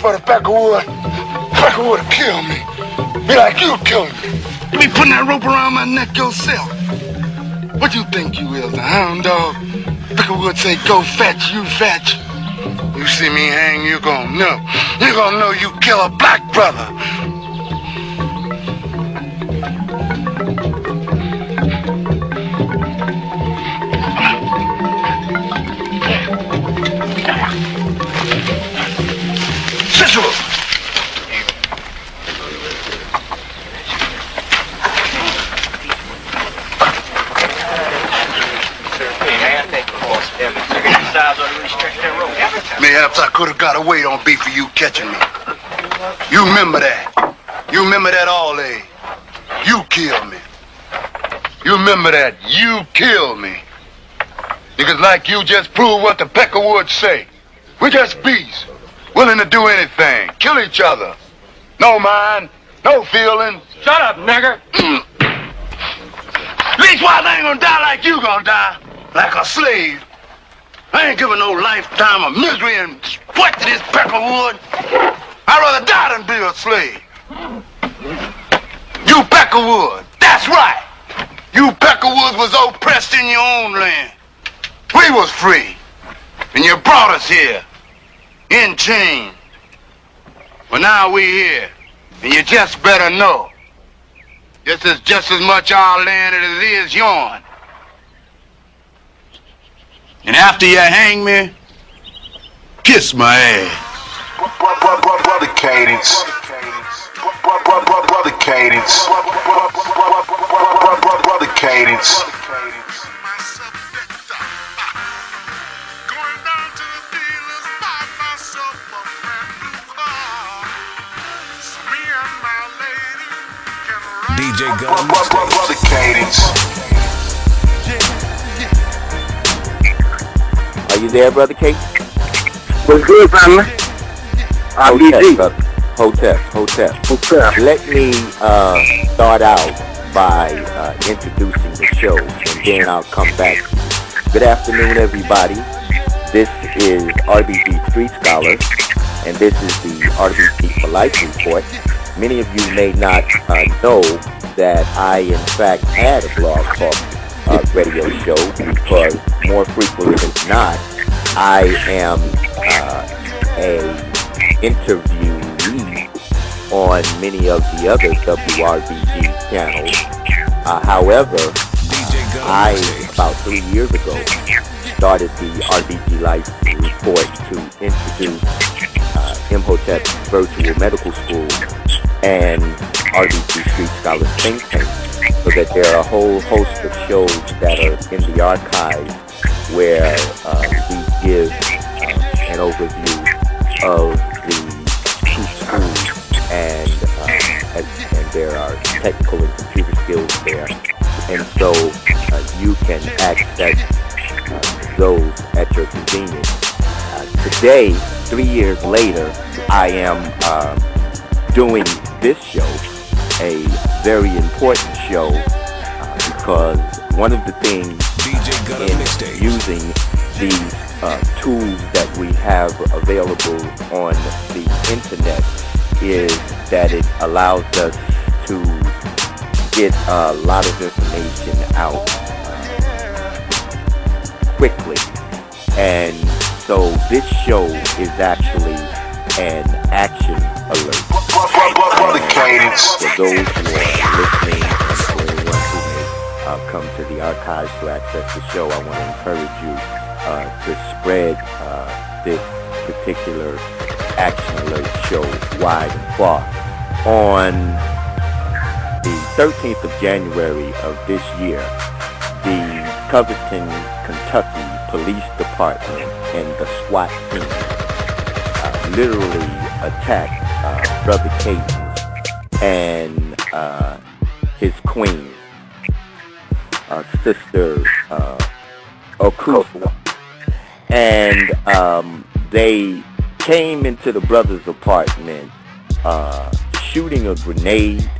For the pack of wood to kill me. Be like you kill me. You be putting that rope around my neck yourself. What you think you is, a hound dog? Pack of wood say go fetch, you fetch. You see me hang, you gon' know. You gon' know you kill a black brother. Mayhaps I could have got away on beat for you catching me. You remember that. You remember that all day. You killed me. You remember that. You killed me. Niggas like you just prove what the Peckerwoods say. We're just beasts, willing to do anything. Kill each other. No mind, no feeling. Shut up, nigger. Least why they ain't gonna die like you gonna die. Like a slave. I ain't giving no lifetime of misery and sweat to this Peckerwood. I'd rather die than be a slave. You Peckerwood, that's right. You Peckerwoods was oppressed in your own land. We was free. And you brought us here. In chains. Well, now we here. And you just better know. This is just as much our land as it is yours. And after you hang me, kiss my ass. Brother Cadence. Brother Cadence. Brother Cadence. DJ Gun. Brother Cadence. Are you there, Brother Kate? What's good, family? R.B.G. Hotep. Let me start out by introducing the show, and then I'll come back. Good afternoon, everybody. This is RBG Street Scholar, and this is the RBG4Life report. Many of you may not know that I, in fact, had a blog talk radio show, because more frequently than not, I am a interviewee on many of the other WRBG channels. However, I, about 3 years ago, started the RBG Life report to introduce Imhotep's Virtual Medical School and RBG Street Scholar Think Tank, so that there are a whole host of shows that are in the archives where we give an overview of the two schools, and there are technical and computer skills there, and so you can access those at your convenience. Today, 3 years later, I am doing this show, a very important show, because one of the things in using these tools that we have available on the internet is that it allows us to get a lot of information out quickly. And so this show is actually an action alert. For those who are listening and for anyone who may come to the archives to access the show, I want to encourage you to spread this particular action alert show wide and far. On the 13th of January of this year, the Covington, Kentucky Police Department and the SWAT team literally attacked Brother Cadence and his queen, Sister Okusa. And they came into the brother's apartment, shooting a grenade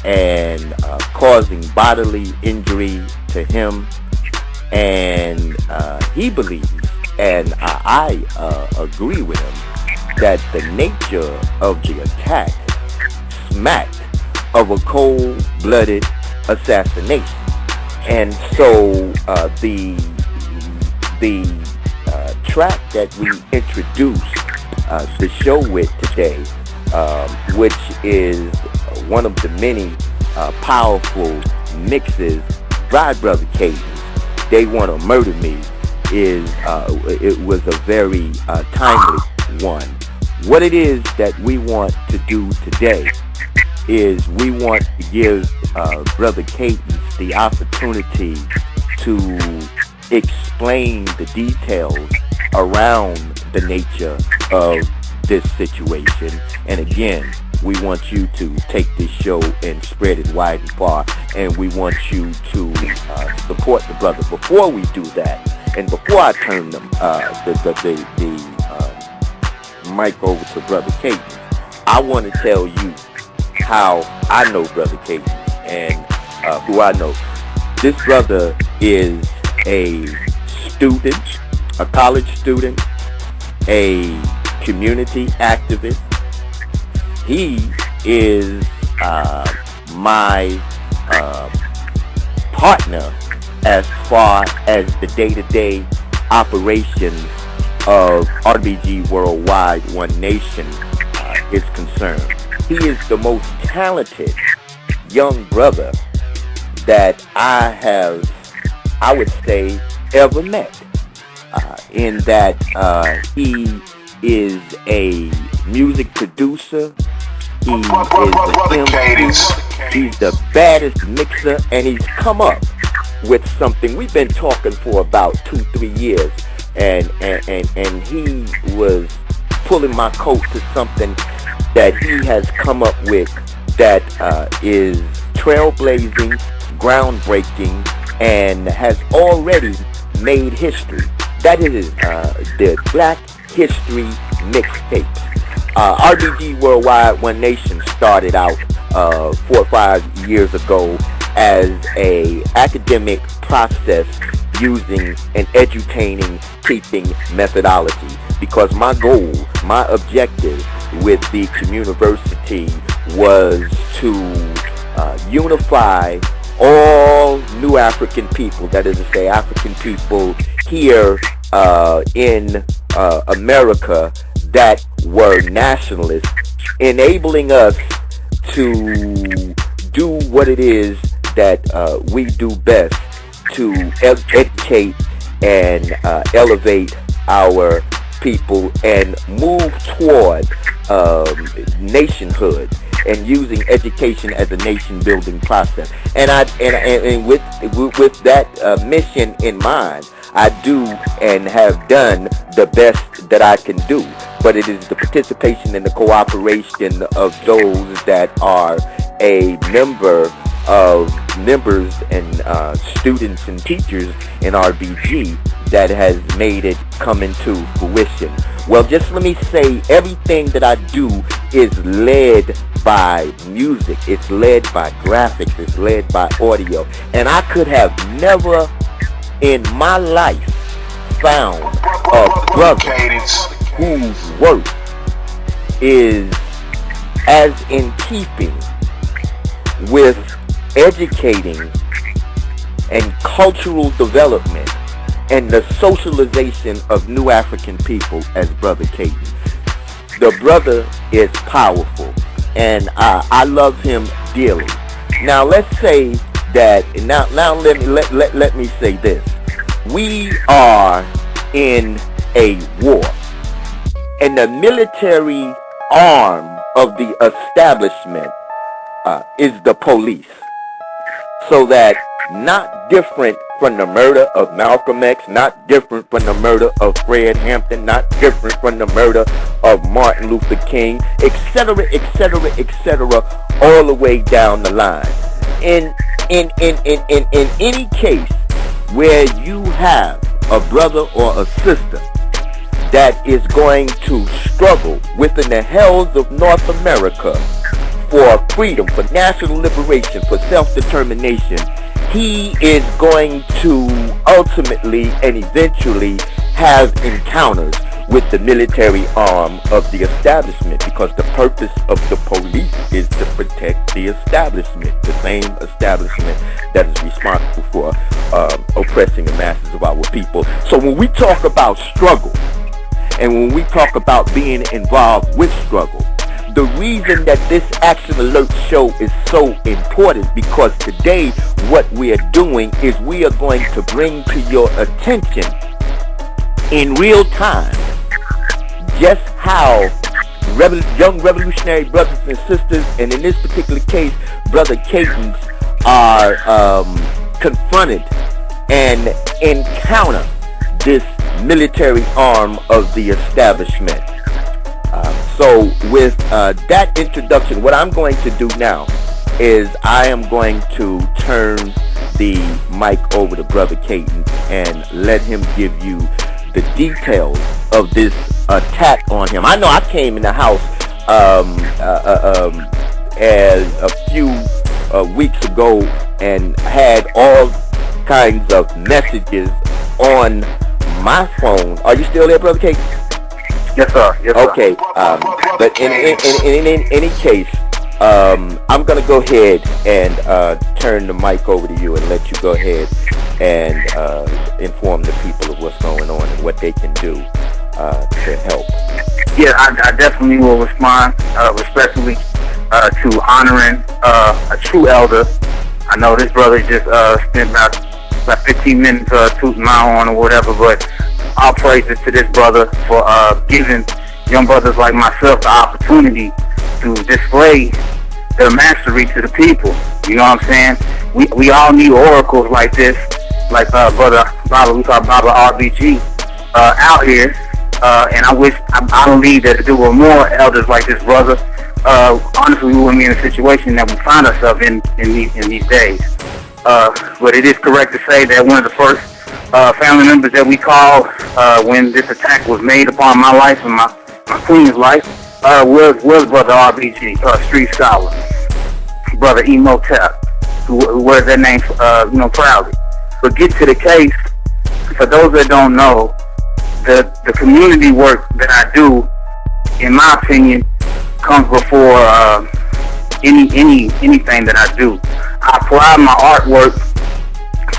and causing bodily injury to him. And he believes, and I agree with him, that the nature of the attack smacked of a cold-blooded assassination. And so the track that we introduced the show with today, which is one of the many powerful mixes by Brother Cadence, They Want to Murder Me, it was a very timely one. What it is that we want to do today is we want to give Brother Cadence the opportunity to explain the details around the nature of this situation. And again, we want you to take this show and spread it wide and far, and we want you to support the brother. Before we do that, and before I turn the mic over to Brother Cadence, I want to tell you how I know Brother Cadence and who I know. This brother is a student, a college student, a community activist. He is my partner as far as the day-to-day operations of RBG Worldwide One Nation is concerned. He is the most talented young brother that I have, I would say, ever met. In that he is a music producer, he is the MC, he's the baddest mixer, and he's come up with something. We've been talking for about 2-3 years, and he was pulling my coat to something that he has come up with that is trailblazing, groundbreaking, and has already made history. That is the Black History mixtapes. RBG Worldwide One Nation started out 4 or 5 years ago as a academic process using an edutaining teaching methodology, because my goal, my objective with the community was to unify all new African people, that is to say African people here in America that were nationalists, enabling us to do what it is that we do best, to educate and elevate our people and move toward nationhood and using education as a nation-building process. And with that mission in mind, I do and have done the best that I can do. But it is the participation and the cooperation of those that are a members and students and teachers in RBG that has made it come into fruition. Well, just let me say, everything that I do is led by music, it's led by graphics, it's led by audio, and I could have never in my life found a brother whose work is as in keeping with educating and cultural development and the socialization of new African people as Brother Cadence. The brother is powerful, and I love him dearly. Now let's say that, now let me say this. We are in a war, and the military arm of the establishment is the police. So that, not different from the murder of Malcolm X, not different from the murder of Fred Hampton, not different from the murder of Martin Luther King, etc., etc., etc., all the way down the line. In any case where you have a brother or a sister that is going to struggle within the hells of North America for freedom, for national liberation, for self-determination, he is going to ultimately and eventually have encounters with the military arm of the establishment, because the purpose of the police is to protect the establishment, the same establishment that is responsible for oppressing the masses of our people. So when we talk about struggle, and when we talk about being involved with struggle, the reason that this Action Alert show is so important, because today what we are doing is we are going to bring to your attention in real time just how young revolutionary brothers and sisters, and in this particular case, Brother Cadence, are confronted and encounter this military arm of the establishment. So with that introduction, what I'm going to do now is I am going to turn the mic over to Brother Cadence and let him give you the details of this attack on him. I know I came in the house as a few weeks ago and had all kinds of messages on my phone. Are you still there, Brother Cadence? Yes, sir. Yes, sir. Okay. But in any case, I'm going to go ahead and turn the mic over to you and let you go ahead and inform the people of what's going on and what they can do to help. Yeah, I definitely will respond respectfully to honoring a true elder. I know this brother just spent about 15 minutes tooting my horn or whatever, but all praises to this brother for giving young brothers like myself the opportunity to display their mastery to the people. You know what I'm saying? We all need oracles like this, like brother Baba, we call Baba R.b.g. Out here, and I believe that there were more elders like this brother. Honestly, we wouldn't be in a situation that we find ourselves in these days. But it is correct to say that one of the first family members that we called when this attack was made upon my life and my queen's life was Brother R.B.G, street scholar, Brother Emotep, who wears that name proudly. But get to the case, for those that don't know, the community work that I do, in my opinion, comes before anything that I do. I apply my artwork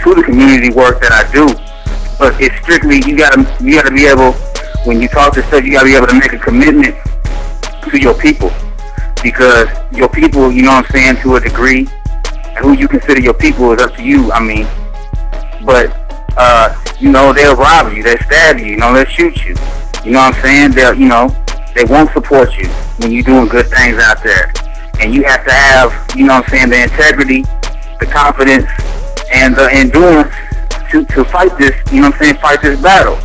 to the community work that I do, but it's strictly you gotta be able, when you talk to stuff, you gotta be able to make a commitment to your people, because your people, you know what I'm saying, to a degree, and who you consider your people is up to you. I mean, but they'll rob you, they'll stab you, they'll shoot you. You know what I'm saying? They won't support you when you're doing good things out there, and you have to have, the integrity, the confidence, and the endurance to fight this, fight this battle.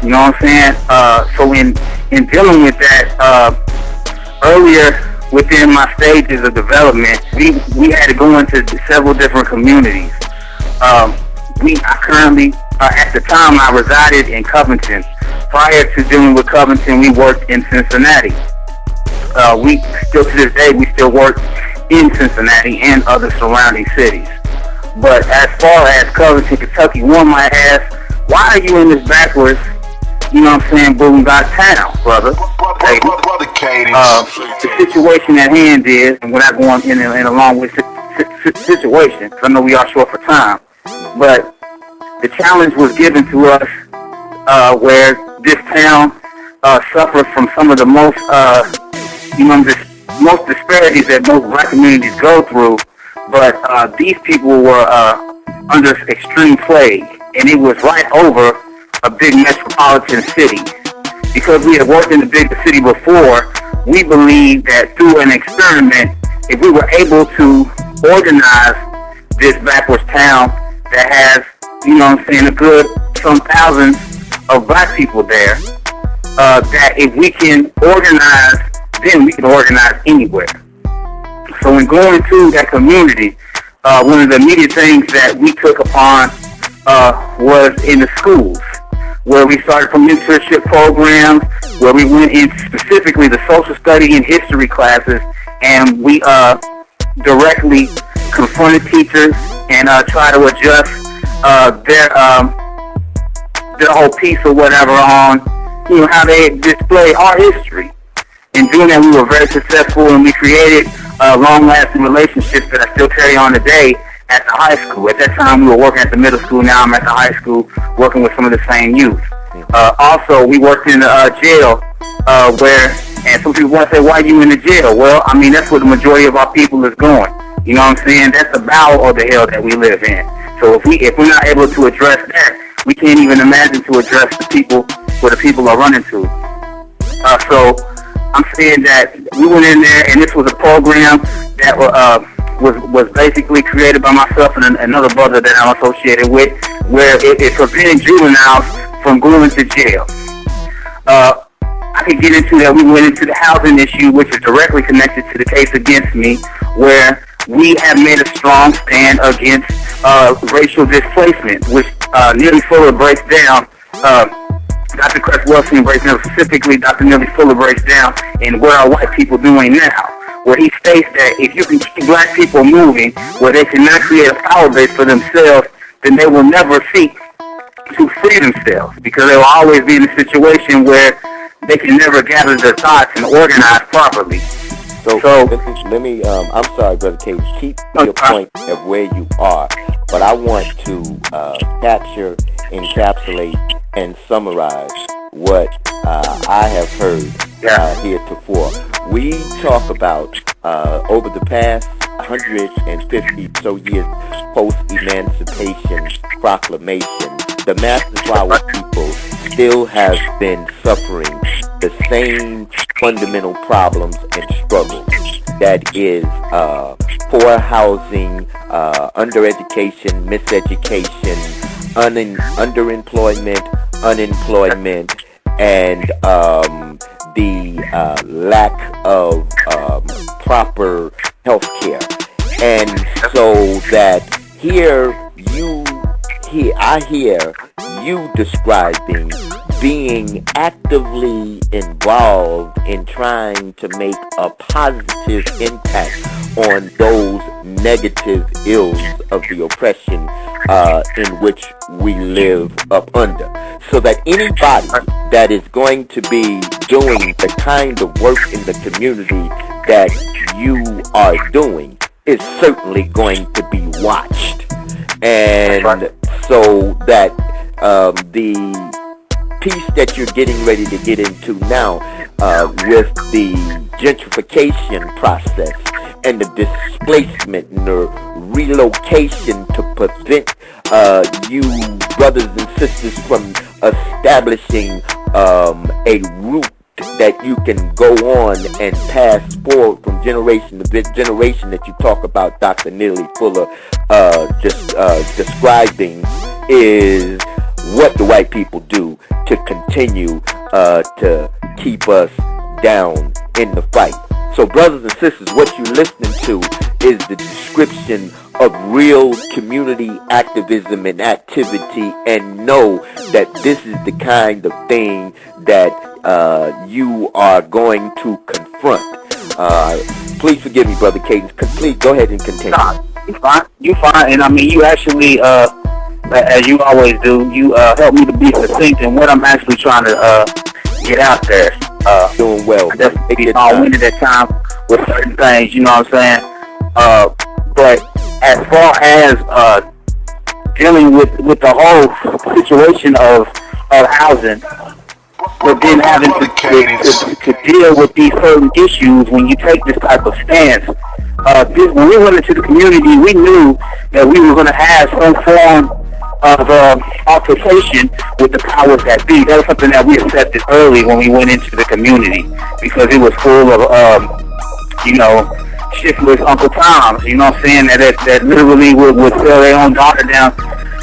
You know what I'm saying? So in dealing with that, earlier within my stages of development, we had to go into several different communities. I currently, at the time, I resided in Covington. Prior to dealing with Covington, we worked in Cincinnati. We still, to this day, we still work in Cincinnati and other surrounding cities. But as far as Covington, Kentucky, one might ask, why are you in this backwards, boondoggle town, brother? Hey, Brother Cadence. the situation at hand is, and we're not going in a long way situation, because I know we are short for time, but the challenge was given to us where this town suffers from some of the most, most disparities that most black communities go through. But these people were under extreme plague, and it was right over a big metropolitan city. Because we had worked in the big city before, we believed that through an experiment, if we were able to organize this backwards town that has, a good some thousands of black people there, that if we can organize, then we can organize anywhere. So in going to that community, one of the immediate things that we took upon was in the schools. where we started from mentorship programs, where we went in specifically the social study and history classes, and we directly confronted teachers and try to adjust their whole piece or whatever on, you know, how they display our history. In doing that, we were very successful, and we created long-lasting relationships that I still carry on today at the high school. At that time, we were working at the middle school. Now I'm at the high school working with some of the same youth. Also, we worked in the jail and some people want to say, why are you in the jail? Well, I mean, that's where the majority of our people is going. You know what I'm saying? That's the bowel of the hell that we live in. So if we're not able to address that, we can't even imagine to address the people where the people are running to. So I'm saying that we went in there, and this was a program that was basically created by myself and another brother that I'm associated with, where it prevented juveniles from going to jail. I could get into that. We went into the housing issue, which is directly connected to the case against me, where we have made a strong stand against racial displacement, which Neely Fuller breaks down. Dr. Cresswellstein breaks down, specifically Dr. Neely Fuller breaks down in What Are White People Doing Now, where he states that if you can keep black people moving, where they cannot create a power base for themselves, then they will never seek to free themselves, because they will always be in a situation where they can never gather their thoughts and organize properly. So let me I'm sorry, Brother Cadence, keep your point of where you are, but I want to capture, encapsulate, and summarize what I have heard heretofore. We talk about over the past 150 so years post-Emancipation Proclamation, the masses of our people still have been suffering the same fundamental problems and struggles. That is poor housing, undereducation, miseducation, underemployment, unemployment, and the lack of proper health care. And so that I hear you describing being actively involved in trying to make a positive impact on those negative ills of the oppression in which we live up under. So that anybody that is going to be doing the kind of work in the community that you are doing is certainly going to be watched. And so that the piece that you're getting ready to get into now with the gentrification process and the displacement and the relocation to prevent you brothers and sisters from establishing a route that you can go on and pass forward from generation to generation that you talk about Dr. Neely Fuller describing is what the white people do to continue to keep us down in the fight. So brothers and sisters, what you're listening to is the description of real community activism and activity, and know that this is the kind of thing that you are going to confront. Please forgive me, Brother Cadence. Please go ahead and continue. Nah, you fine. And I mean, you actually, as you always do, you help me to be succinct in what I'm actually trying to get out there. Doing well. I definitely long-winded at times with certain things, you know what I'm saying? But as far as dealing with the whole situation of housing, but then having to deal with these certain issues when you take this type of stance. When we went into the community, we knew that we were going to have some form of altercation with the powers that be. That was something that we accepted early when we went into the community, because it was full of, shiftless Uncle Toms, you know what I'm saying, that literally would sell their own daughter down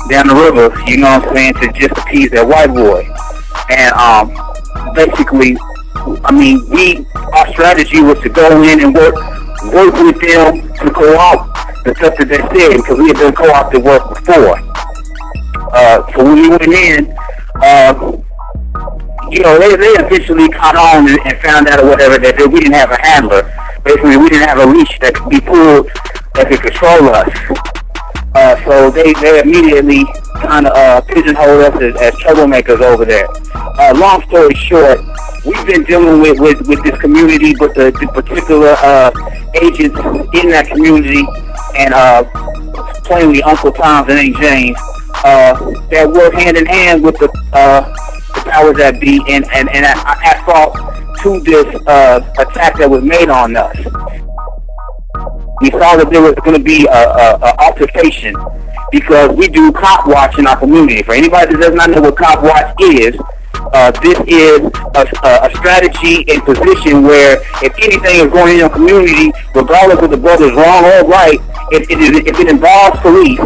the river, you know what I'm saying, to just appease that white boy. And basically, I mean, our strategy was to go in and work with them to co-opt the stuff that they said, because we had done co-opted work before. So when we went in, you know, they eventually caught on and found out or whatever that we didn't have a handler. Basically, we didn't have a leash that could be pulled that could control us. So they immediately kind of pigeonholed us as troublemakers over there. Long story short, we've been dealing with this community, but the particular agents in that community, and plainly Uncle Tom's and Aunt James, that work hand in hand with the powers that be, and at fault to this attack that was made on us. We saw that there was going to be a altercation because we do cop watch in our community. For anybody that does not know what cop watch is, this is a strategy and position where if anything is going in your community, regardless of the brother's wrong or right, if it involves police,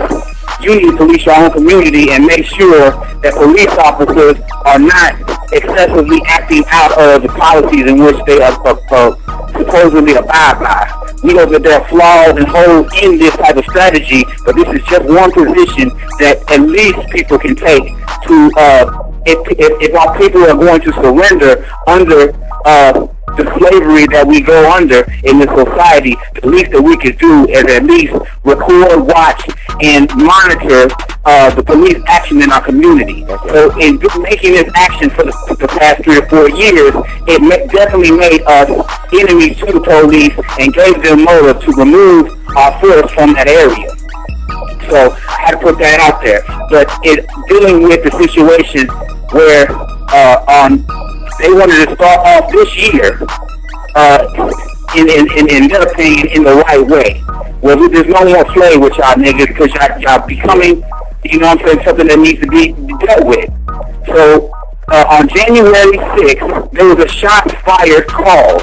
you need to police your own community and make sure that police officers are not excessively acting out of the policies in which they are supposedly abide by. We know that there are flaws and holes in this type of strategy, but this is just one position that at least people can take to, if our people are going to surrender under the slavery that we go under in this society, the least that we could do is at least record, watch, and monitor the police action in our community. So in making this action for the past 3 or 4 years, it definitely made us enemies to the police and gave them motive to remove our force from that area. So I had to put that out there. But dealing with the situation where they wanted to start off this year in their opinion in the right way. Well, there's no more play with y'all niggas because y'all becoming, you know what I'm saying, something that needs to be dealt with. So on January 6th, there was a shots fired call.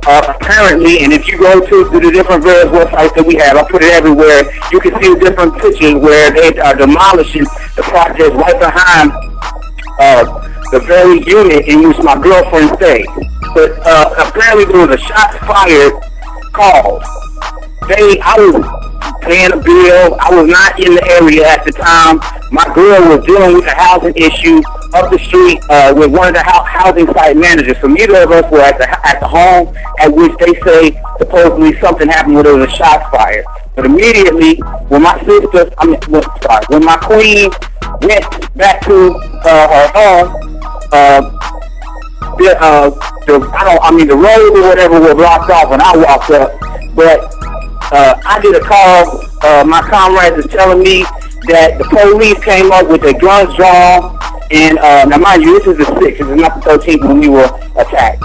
Apparently, and if you go to the different various websites that we have, I put it everywhere, you can see the different pictures where they are demolishing the project right behind the very unit in which my girlfriend stayed. But apparently there was a shots fired call. I was paying a bill. I was not in the area at the time. My girl was dealing with a housing issue up the street with one of the housing site managers. So neither of us were at the home at which they say supposedly something happened where there was a shot fired. But immediately, when my queen went back to her home, the road or whatever was blocked off when I walked up. But I did a call. My comrades is telling me that the police came up with their guns drawn. And now, mind you, this is the 6th. This is not the 13th when we were attacked.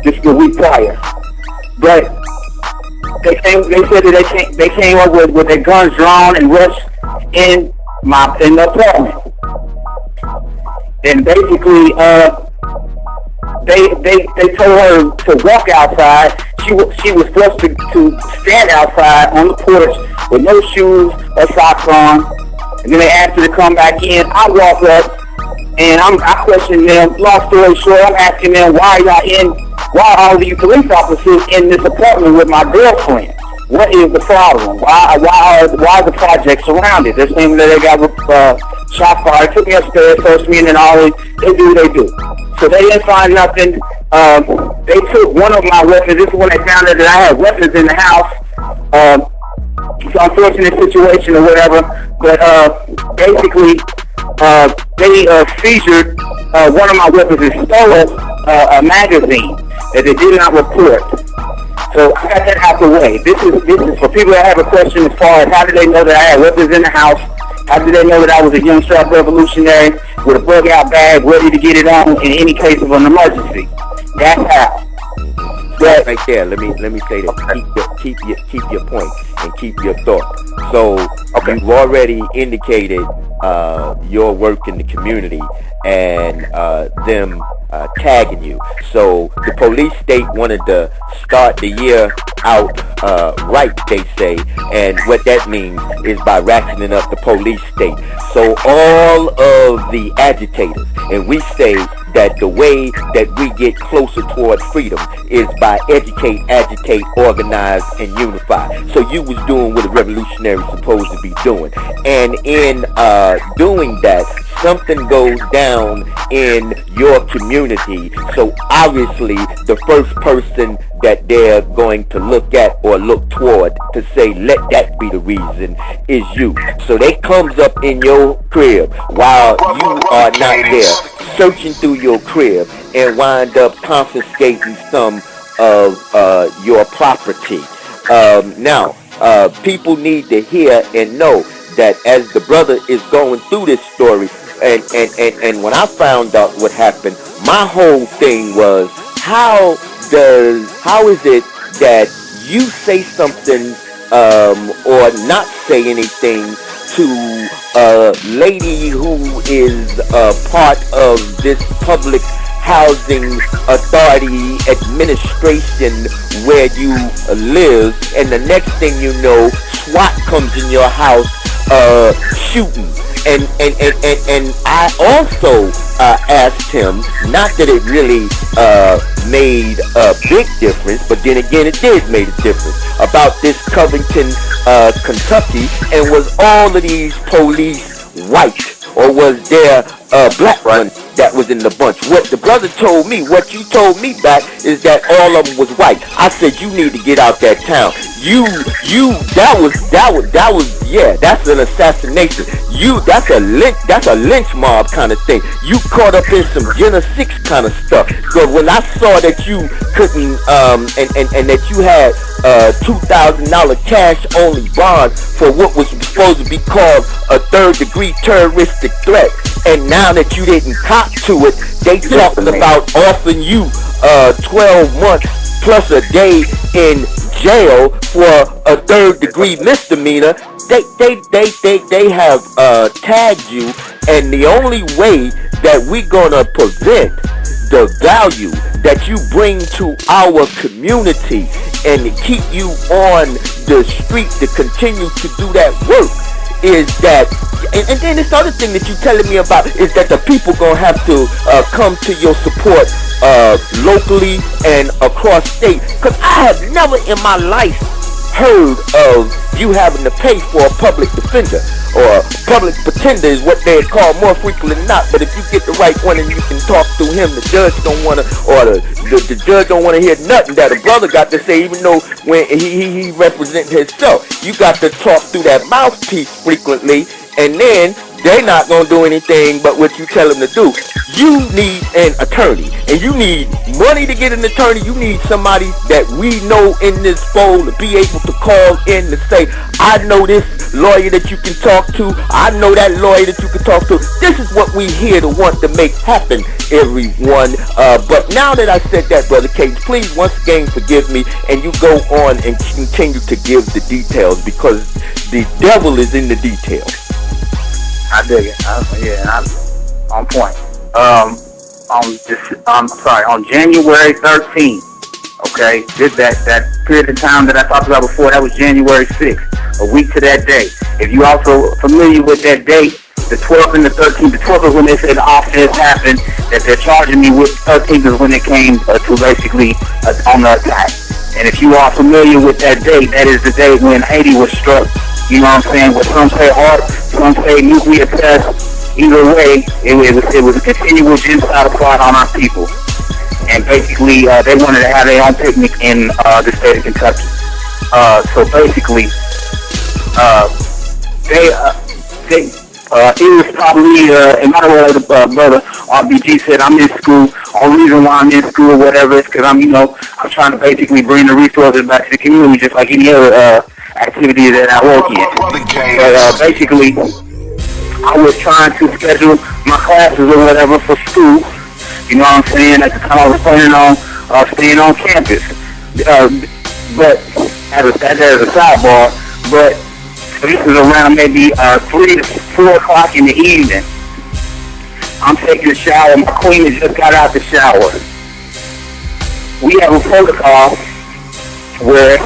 Just the week prior. But they said that they came up with their guns drawn and rushed in the apartment. And basically, they told her to walk outside. She was forced to stand outside on the porch with no shoes or socks on. And then they asked her to come back in. I walk up and I question them. Long story short, I'm asking them why are all these police officers in this apartment with my girlfriend? What is the problem? Why is the project surrounded? They're saying that they got shot fired. Took me upstairs, searched me, and then all they do. So they didn't find nothing. They took one of my weapons. This is when they found out that I had weapons in the house. It's an unfortunate situation or whatever. But basically, they seized one of my weapons and stole a magazine that they did not report. So I got that out the way. This is for people that have a question as far as how did they know that I had weapons in the house? How did they know that I was a young sharp revolutionary with a bug-out bag ready to get it on in any case of an emergency? That's how. But right there, let me say this. Keep your point and keep your thought. So you've already indicated your work in the community and them tagging you. So the police state wanted to start the year out right, they say, and what that means is by ratcheting up the police state. So all of the agitators, and we say that the way that we get closer toward freedom is by educate, agitate, organize, and unify. So you was doing what a revolutionary is supposed to be doing. And in doing that, something goes down in your community, so obviously the first person that they're going to look at or look toward to say, let that be the reason, is you. So they comes up in your crib while you are not there, searching through your crib, and wind up confiscating some of your property. Now, people need to hear and know that as the brother is going through this story, and when I found out what happened, my whole thing was, how is it that you say something or not say anything to a lady who is part of this public housing authority administration where you live, and the next thing you know, SWAT comes in your house shooting? And I also asked him, not that it really made a big difference, but then again it did make a difference, about this Covington, Kentucky, and was all of these police white, or was there a black one that was in the bunch? What the brother told me, what you told me back, is that all of them was white. I said, you need to get out that town. That was, yeah, that's an assassination. That's a lynch mob kind of thing. You caught up in some Jenna 6 kind of stuff. So when I saw that you couldn't, and that you had $2,000 cash only bond for what was supposed to be called a third-degree terroristic threat, and now that you didn't cop to it, they talking about offering you 12 months plus a day in jail for a third-degree misdemeanor. They have tagged you, and the only way that we're gonna prevent the value that you bring to our community and to keep you on the street to continue to do that work is that, and then this other thing that you're telling me about is that the people gonna have to come to your support locally and across state, because I have never in my life heard of you having to pay for a public defender, or public pretender is what they call more frequently than not. But if you get the right one and you can talk to him, the judge don't want to, or the judge don't want to hear nothing that a brother got to say, even though when he represents himself. You got to talk through that mouthpiece frequently, and then they're not going to do anything but what you tell them to do. You need an attorney, and you need money to get an attorney. You need somebody that we know in this fold to be able to call in to say, I know this lawyer that you can talk to. I know that lawyer that you can talk to. This is what we here to want to make happen, everyone. But now that I said that, Brother Cadence, please once again forgive me, and you go on and continue to give the details, because the devil is in the details. I dig it. I'm on point. On January 13th, okay, that period of time that I talked about before, that was January 6th, a week to that day. If you also familiar with that date, the 12th and the 13th, the 12th is when they said the offense happened, that they're charging me with. 13th is when it came to basically on the attack. And if you are familiar with that date, that is the day when Haiti was struck. You know what I'm saying? What some say heart, some say nuclear test. Either way, it was a continual genocide plot on our people. And basically, they wanted to have their own picnic in the state of Kentucky. So basically, it was probably, in my way, the brother R.B.G. said, I'm in school. Only reason why I'm in school or whatever is because I'm trying to basically bring the resources back to the community, just like any other activity that I work in. But basically, I was trying to schedule my classes or whatever for school. You know what I'm saying? At the time I was planning on staying on campus. But as a sidebar, but this is around maybe 3 to 4 o'clock in the evening. I'm taking a shower. My queen has just got out the shower. We have a protocol where,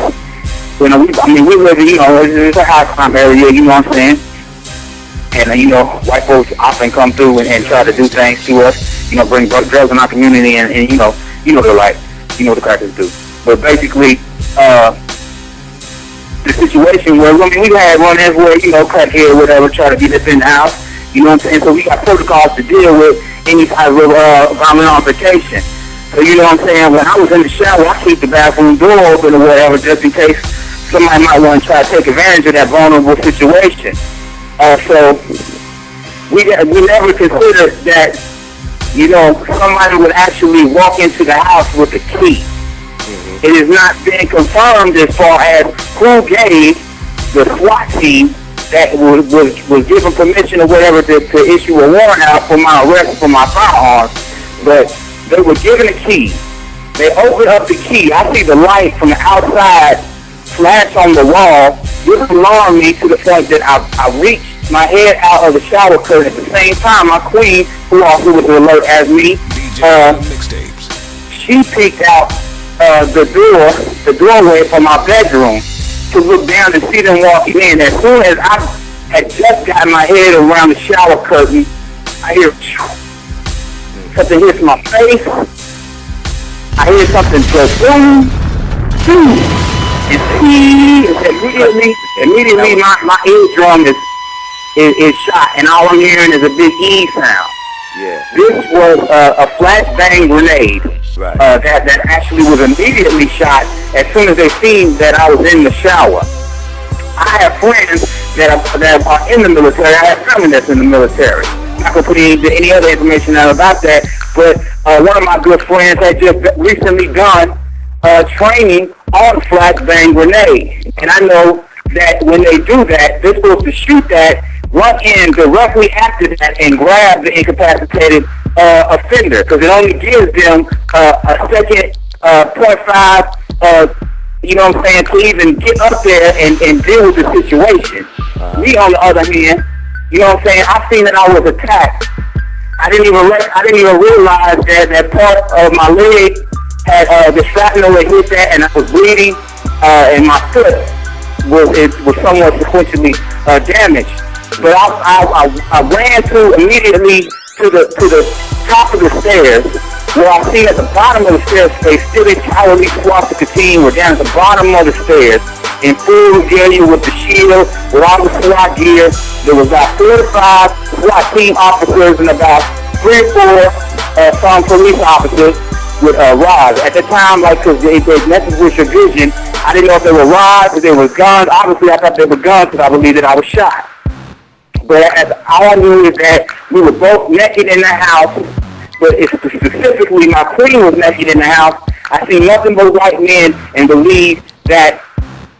we live in, it's a high crime area, you know what I'm saying? And, white folks often come through and try to do things to us, bring drugs in our community, and they're like, the crackers do. But basically, the situation where, we had one where, crackhead or whatever, try to get us in the house, You know what I'm saying? So we got protocols to deal with any type of violent altercation. So you know what I'm saying? When I was in the shower, I keep the bathroom door open or whatever, just in case somebody might want to try to take advantage of that vulnerable situation. So we never considered that, you know, somebody would actually walk into the house with a key. It has not been confirmed as far as who gave the SWAT team that was given permission or whatever to issue a warrant out for my arrest for my firearms. But they were given a key. They opened up the key. I see the light from the outside flash on the wall. This alarmed me to the point that I reached my head out of the shower curtain. At the same time, my queen, who also was alert as me, she peeked out the doorway from my bedroom to look down and see them walking in. As soon as I had just gotten my head around the shower curtain, I hear something hits my face. I hear something go boom, boom, and immediately my eardrum is shot, and all I'm hearing is a big E sound. Yeah. This was a flashbang grenade. Right. That actually was immediately shot as soon as they seen that I was in the shower. I have friends that are in the military. I have family that's in the military. I'm not going to put any other information out about that, but one of my good friends had just recently done training on flashbang grenade. And I know that when they do that, they're supposed to shoot that, run in directly after that, and grab the incapacitated offender, because it only gives them a second, 0.5, you know what I'm saying, to even get up there and deal with the situation. Me, on the other hand, you know what I'm saying, I seen that I was attacked. I didn't even realize that part of my leg had the shrapnel that hit that, and I was bleeding, and my foot was somewhat sequentially damaged. But I ran immediately to the top of the stairs, where I seen at the bottom of the stairs, they still a cowardly swastika team were down at the bottom of the stairs in full regalia with the shield, with all the SWAT gear. There was about 4 to 5 SWAT team officers and about 3 or 4 some police officers with rods. At the time, like, because they messed with your vision, I didn't know if they were rods, if they were guns. Obviously, I thought they were guns because I believed that I was shot. But all I knew is that we were both naked in the house, but specifically my queen was naked in the house. I seen nothing but white men and believed that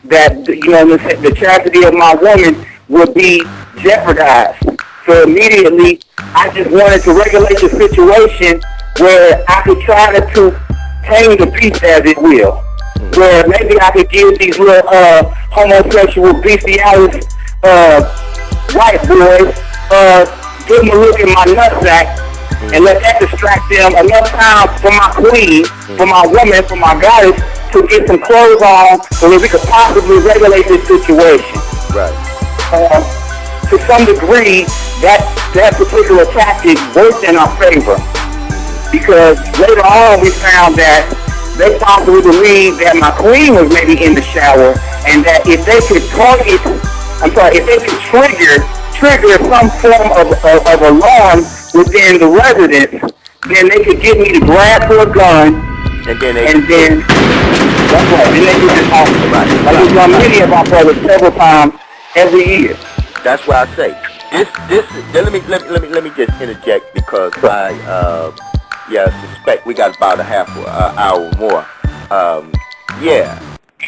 you know, the chastity of my woman would be jeopardized. So immediately, I just wanted to regulate the situation where I could try to tame the beast, as it will. Where maybe I could give these little homosexual bestialities white boys, give them a look at my nutsack and let that distract them enough time for my queen, for my woman, for my goddess to get some clothes on so that we could possibly regulate this situation. Right. To some degree, that particular tactic worked in our favor, because later on we found that they possibly believed that my queen was maybe in the shower, and that if they could if they could trigger some form of alarm within the residence, then they could get me to grab for a gun, and then that's right. Then they could just offer. Right. Like we've done many of our brothers several times every year. That's why I say this. Let me just interject, because I suspect we got about a half hour more.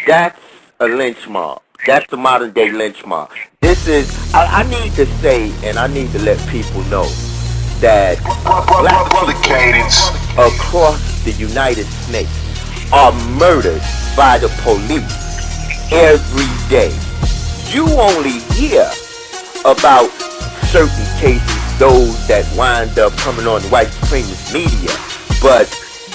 That's a lynch mob. That's the modern day lynch mob. This is, I need to say, and I need to let people know that Brother Cadence across the United States are murdered by the police every day. You only hear about certain cases, those that wind up coming on the white supremacist media, but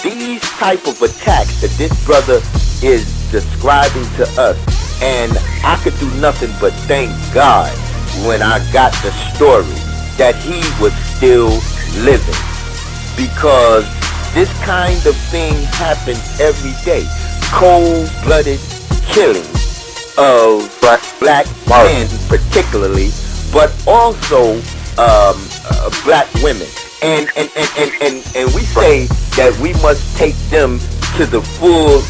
these type of attacks that this brother is describing to us, and I could do nothing but thank God when I got the story that he was still living, because this kind of thing happens every day. Cold-blooded killing of black men particularly, but also black women, and we say that we must take them to the full.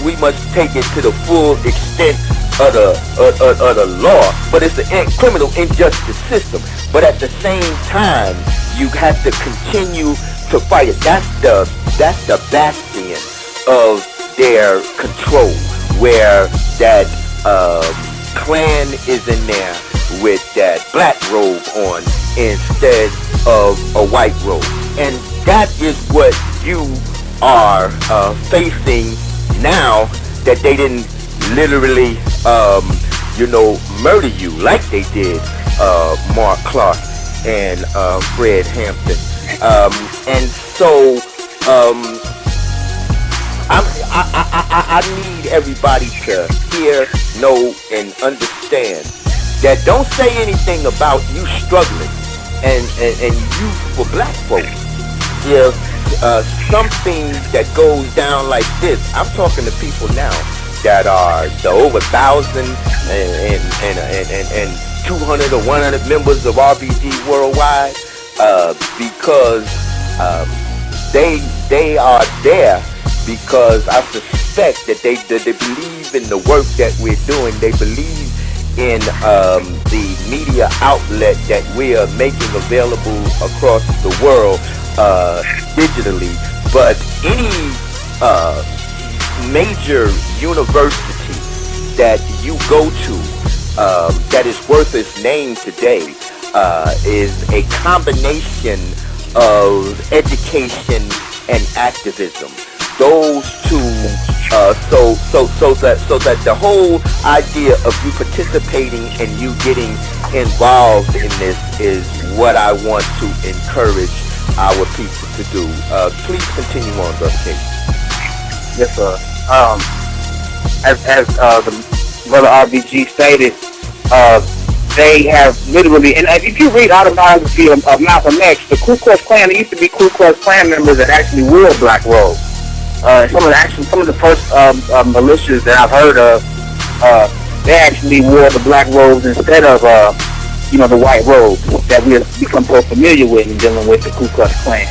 We must take it to the full extent of the law, but it's a criminal injustice system. But at the same time, you have to continue to fight it. That's the bastion of their control, where that Klan is in there with that black robe on instead of a white robe, and that is what you are facing now, that they didn't literally murder you like they did Mark Clark and Fred Hampton, and so I need everybody to hear, know, and understand that don't say anything about you struggling and you for black folks. If something that goes down like this, I'm talking to people now that are the over 1,000 and 200 or 100 members of RBG worldwide, because they are there because I suspect that they believe in the work that we're doing. They believe in the media outlet that we are making available across the world digitally. But any major university that you go to that is worth its name today is a combination of education and activism. Those two, so that the whole idea of you participating and you getting involved in this is what I want to encourage our people to do. Please continue on, Brother King. Yes, sir. As the brother RBG stated, they have literally, and if you read autobiography of Malcolm X, the Ku Klux Klan, there used to be Ku Klux Klan members that actually wore black robes. Some of the first militias that I've heard of, they actually wore the black robes instead of the white robes that we have become so familiar with in dealing with the Ku Klux Klan.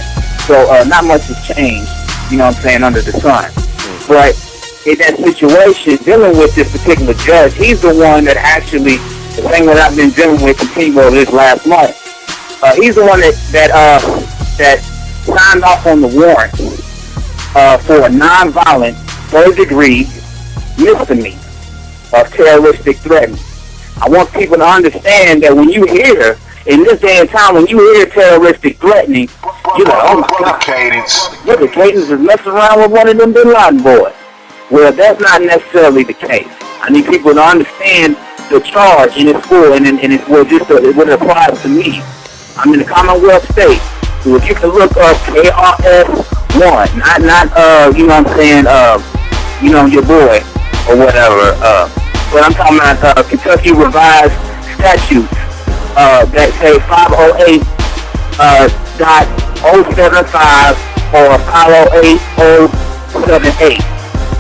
So not much has changed, under the sun. But in that situation, dealing with this particular judge, he's the one that actually, the thing that I've been dealing with continually this last month, he's the one that signed off on the warrant for a non-violent, third-degree misdemeanor of terroristic threatening. I want people to understand that when you hear, in this day and time, when you hear terroristic threatening, you're like, oh my God, Cadence. look, the Cadence is messing around with one of them Bin Laden boys. Well, that's not necessarily the case. I need people to understand the charge in its full, and it's what it applies to me. I'm in the Commonwealth state, so if you can look up KRS-1, not your boy or whatever, but I'm talking about Kentucky revised statutes that say 508.075 or 508.078.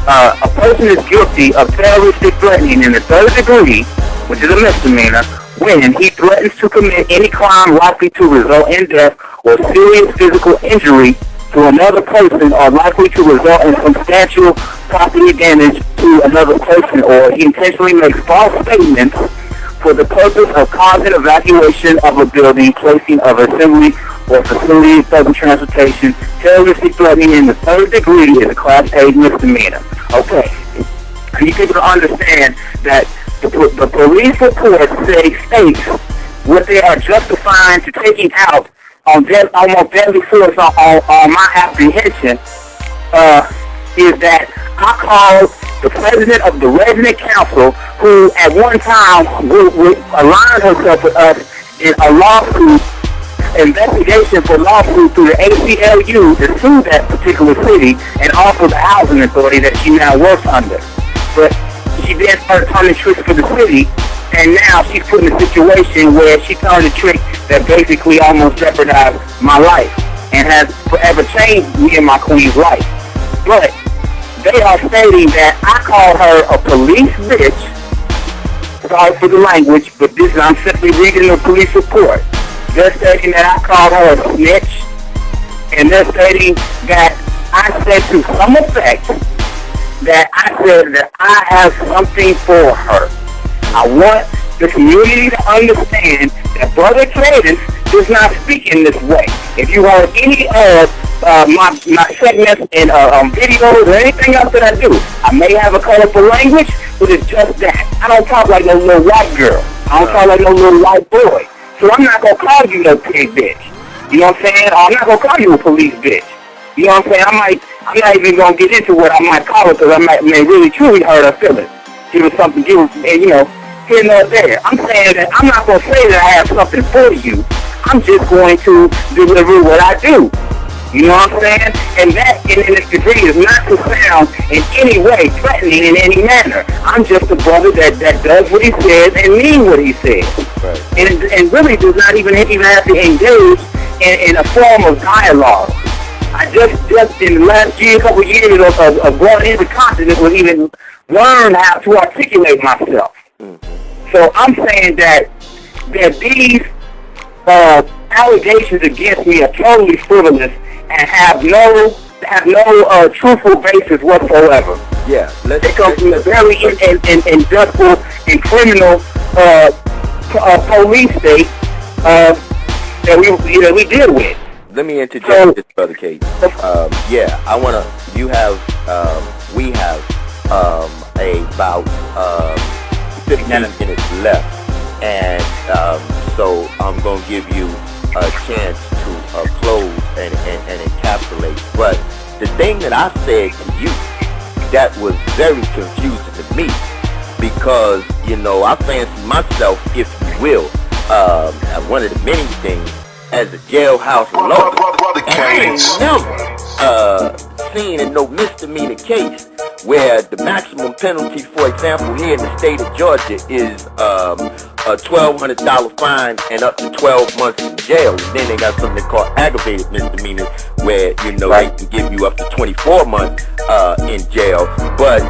A person is guilty of terroristic threatening in the third degree, which is a misdemeanor, when he threatens to commit any crime likely to result in death or serious physical injury to another person, or likely to result in substantial property damage to another person, or he intentionally makes false statements for the purpose of causing evacuation of a building, placing of assembly or facility of public transportation. Terroristic threatening in the third degree is a Class A misdemeanor. Okay, I need people to understand that the police report states what they are justifying to taking out on almost deadly force on my apprehension is that I called the president of the resident council, who at one time aligned herself with us in a lawsuit, investigation for lawsuit through the ACLU to sue that particular city and also the housing authority that she now works under. But she then started turning tricks for the city, and now she's put in a situation where she turned a trick that basically almost jeopardized my life and has forever changed me and my queen's life. But they are stating that I called her a police bitch sorry for the language, but I'm simply reading a police report. They're stating that I called her a snitch, and they're stating that I said to some effect that I said that I have something for her. I want the community to understand that Brother Cadence does not speak in this way. If you heard any of my segments and videos or anything else that I do, I may have a colorful language, but it's just that. I don't talk like no little white girl. I don't talk like no little white boy. So I'm not going to call you no pig bitch. You know what I'm saying? Or I'm not going to call you a police bitch. You know what I'm saying? I'm not even going to get into what I might call it because I may really truly hurt her feelings. Give her something, here nor there. I'm saying that I'm not going to say that I have something for you. I'm just going to deliver what I do. You know what I'm saying? And that, in this degree, is not to sound in any way threatening in any manner. I'm just a brother that does what he says and means what he says. Right. And really does not even have to engage in a form of dialogue. I just in the last couple of years of going into consciousness was even learn how to articulate myself. So I'm saying that these allegations against me are totally frivolous and have no truthful basis whatsoever. Yeah, they come from a very industrial and criminal police state that we deal with. Let me interject this, Brother Cadence. We have about 15 minutes left, and so I'm going to give you a chance to close and encapsulate. But the thing that I said to you that was very confusing to me, because, I fancy myself, if you will, one of the many things as a jailhouse lawyer. And I ain't never seen in no misdemeanor case where the maximum penalty, for example, here in the state of Georgia is a $1,200 fine and up to 12 months in jail. And then they got something called aggravated misdemeanor where, they can give you up to 24 months in jail. But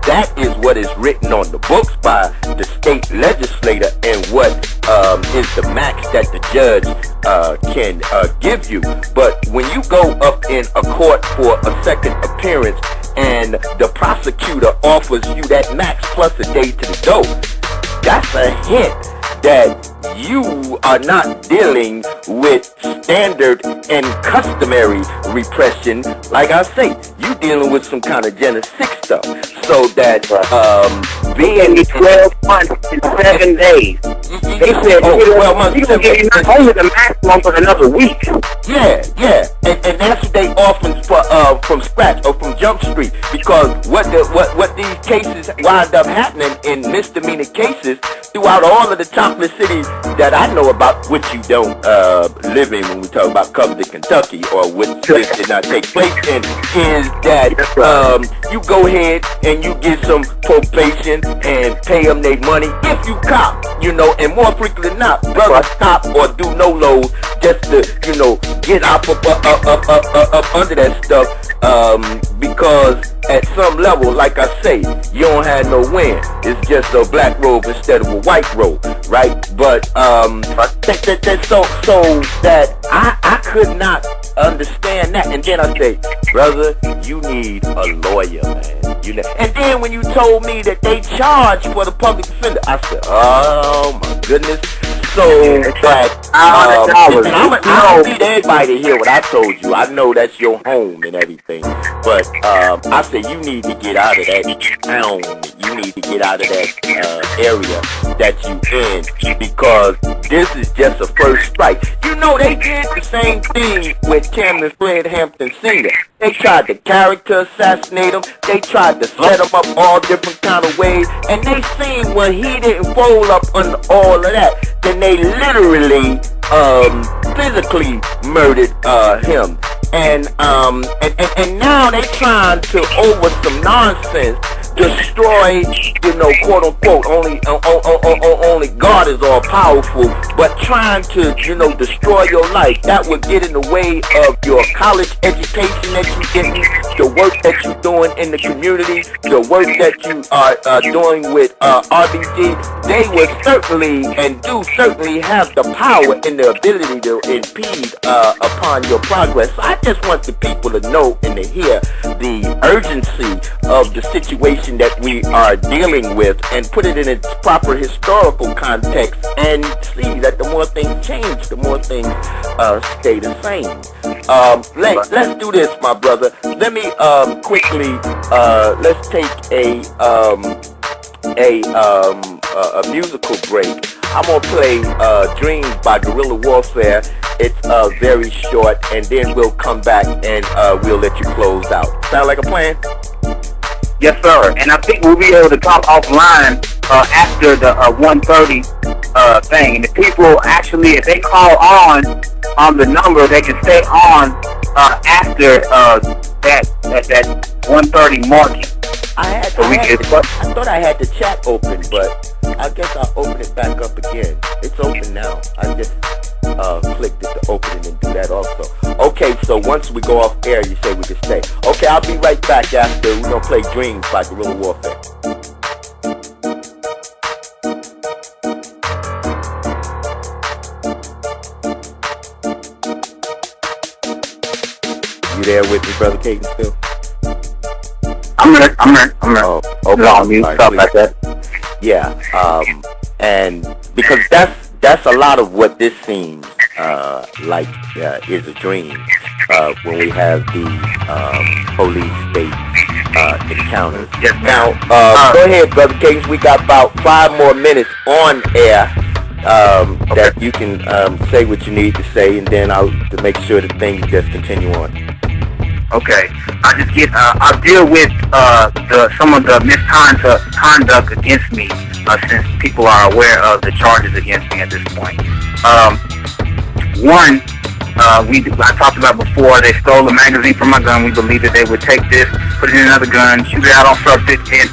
that is what is written on the books by the state legislator and what is the max that the judge can give you. But when you go up in a court for a second appearance and the prosecutor offers you that max plus a day to the door, that's a hint that you are not dealing with standard and customary repression. Like I say, you dealing with some kind of Genesis 6 stuff. So that being 12 months and 7 days. They said, 12 months. You're going to give you not only the maximum but another week. Yeah. And that's what they often from scratch or from Jump Street, because what these cases wind up happening in misdemeanor cases throughout all of the topless cities that I know about, which you don't live in when we talk about Covington, Kentucky, or which this did not take place in, is that you go ahead and you get some probation and pay them their money if you cop, and more frequently than not, brothers cop or do no-lows just to, get up under that stuff, because at some level, like I say, you don't have no win. It's just a black robe instead of a white robe, right? But so that I could not understand that. And then I say, brother, you need a lawyer, man. And then when you told me that they charge for the public defender, I said, oh my goodness. So that I need everybody to hear what I told you. I know that's your home and everything, but I say you need to get out of that town. You need to get out of that area that you in, because this is just a first strike. They did the same thing with Cameron Fred Hampton Sr. They tried to character assassinate him. They tried to set him up all different kind of ways, and they seen when he didn't fold up under all of that, then they literally physically murdered him. And now they trying to, over some nonsense, destroy, quote unquote, only God is all powerful, but trying to, destroy your life. That would get in the way of your college education that you getting, the work that you're doing in the community, the work that you are doing with RBG, they will certainly and do certainly have the power and the ability to impede upon your progress. So I just want the people to know and to hear the urgency of the situation that we are dealing with and put it in its proper historical context and see that the more things change, the more things stay the same. Let's do this, my brother. Let me quickly let's take a musical break. I'm gonna play Dreams by Guerrilla Warfare. It's very short, and then we'll come back and we'll let you close out. Sound like a plan? Yes, sir. And I think we'll be able to talk offline after the 1:30 thing. And the people actually, if they call on the number, they can stay on after that 1:30 marking. I thought I had the chat open, but I guess I'll open it back up again. It's open now. I just clicked it to open it and do that also. Okay, so once we go off air, you say we can stay. Okay, I'll be right back after. We're going to play Dreams by Guerrilla Warfare. You there with me, Brother Cadence, still? I'm ready. Oh, okay. Long mute, right, stuff please. like that. Yeah, and because that's a lot of what this seems like is a dream when we have the police state encounters. Yes, now, go ahead, Brother Cadence. We got about 5 more minutes on air that you can say what you need to say, and then I'll to make sure that things just continue on. Okay, I'll deal with some of the misconduct against me since people are aware of the charges against me at this point. One, I talked about before, they stole a magazine from my gun. We believed that they would take this, put it in another gun, shoot it out on subject, and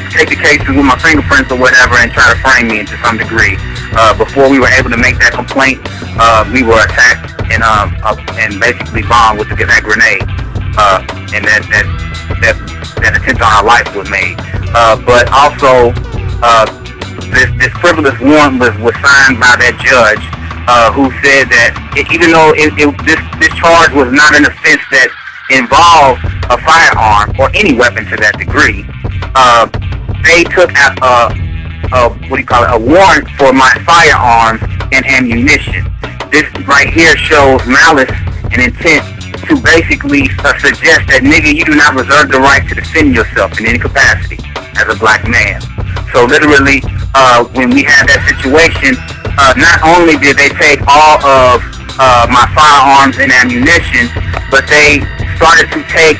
take the cases with my fingerprints or whatever and try to frame me to some degree. Before we were able to make that complaint, we were attacked and basically bombed with that grenade, and that attempt on our life was made. But also, this frivolous warrant was signed by that judge, who said that even though this charge was not an offense that involved a firearm or any weapon to that degree, they took a warrant for my firearms and ammunition. This right here shows malice and intent to basically suggest that, nigga, you do not reserve the right to defend yourself in any capacity as a black man. So literally, when we had that situation, not only did they take all of my firearms and ammunition, but they started to take,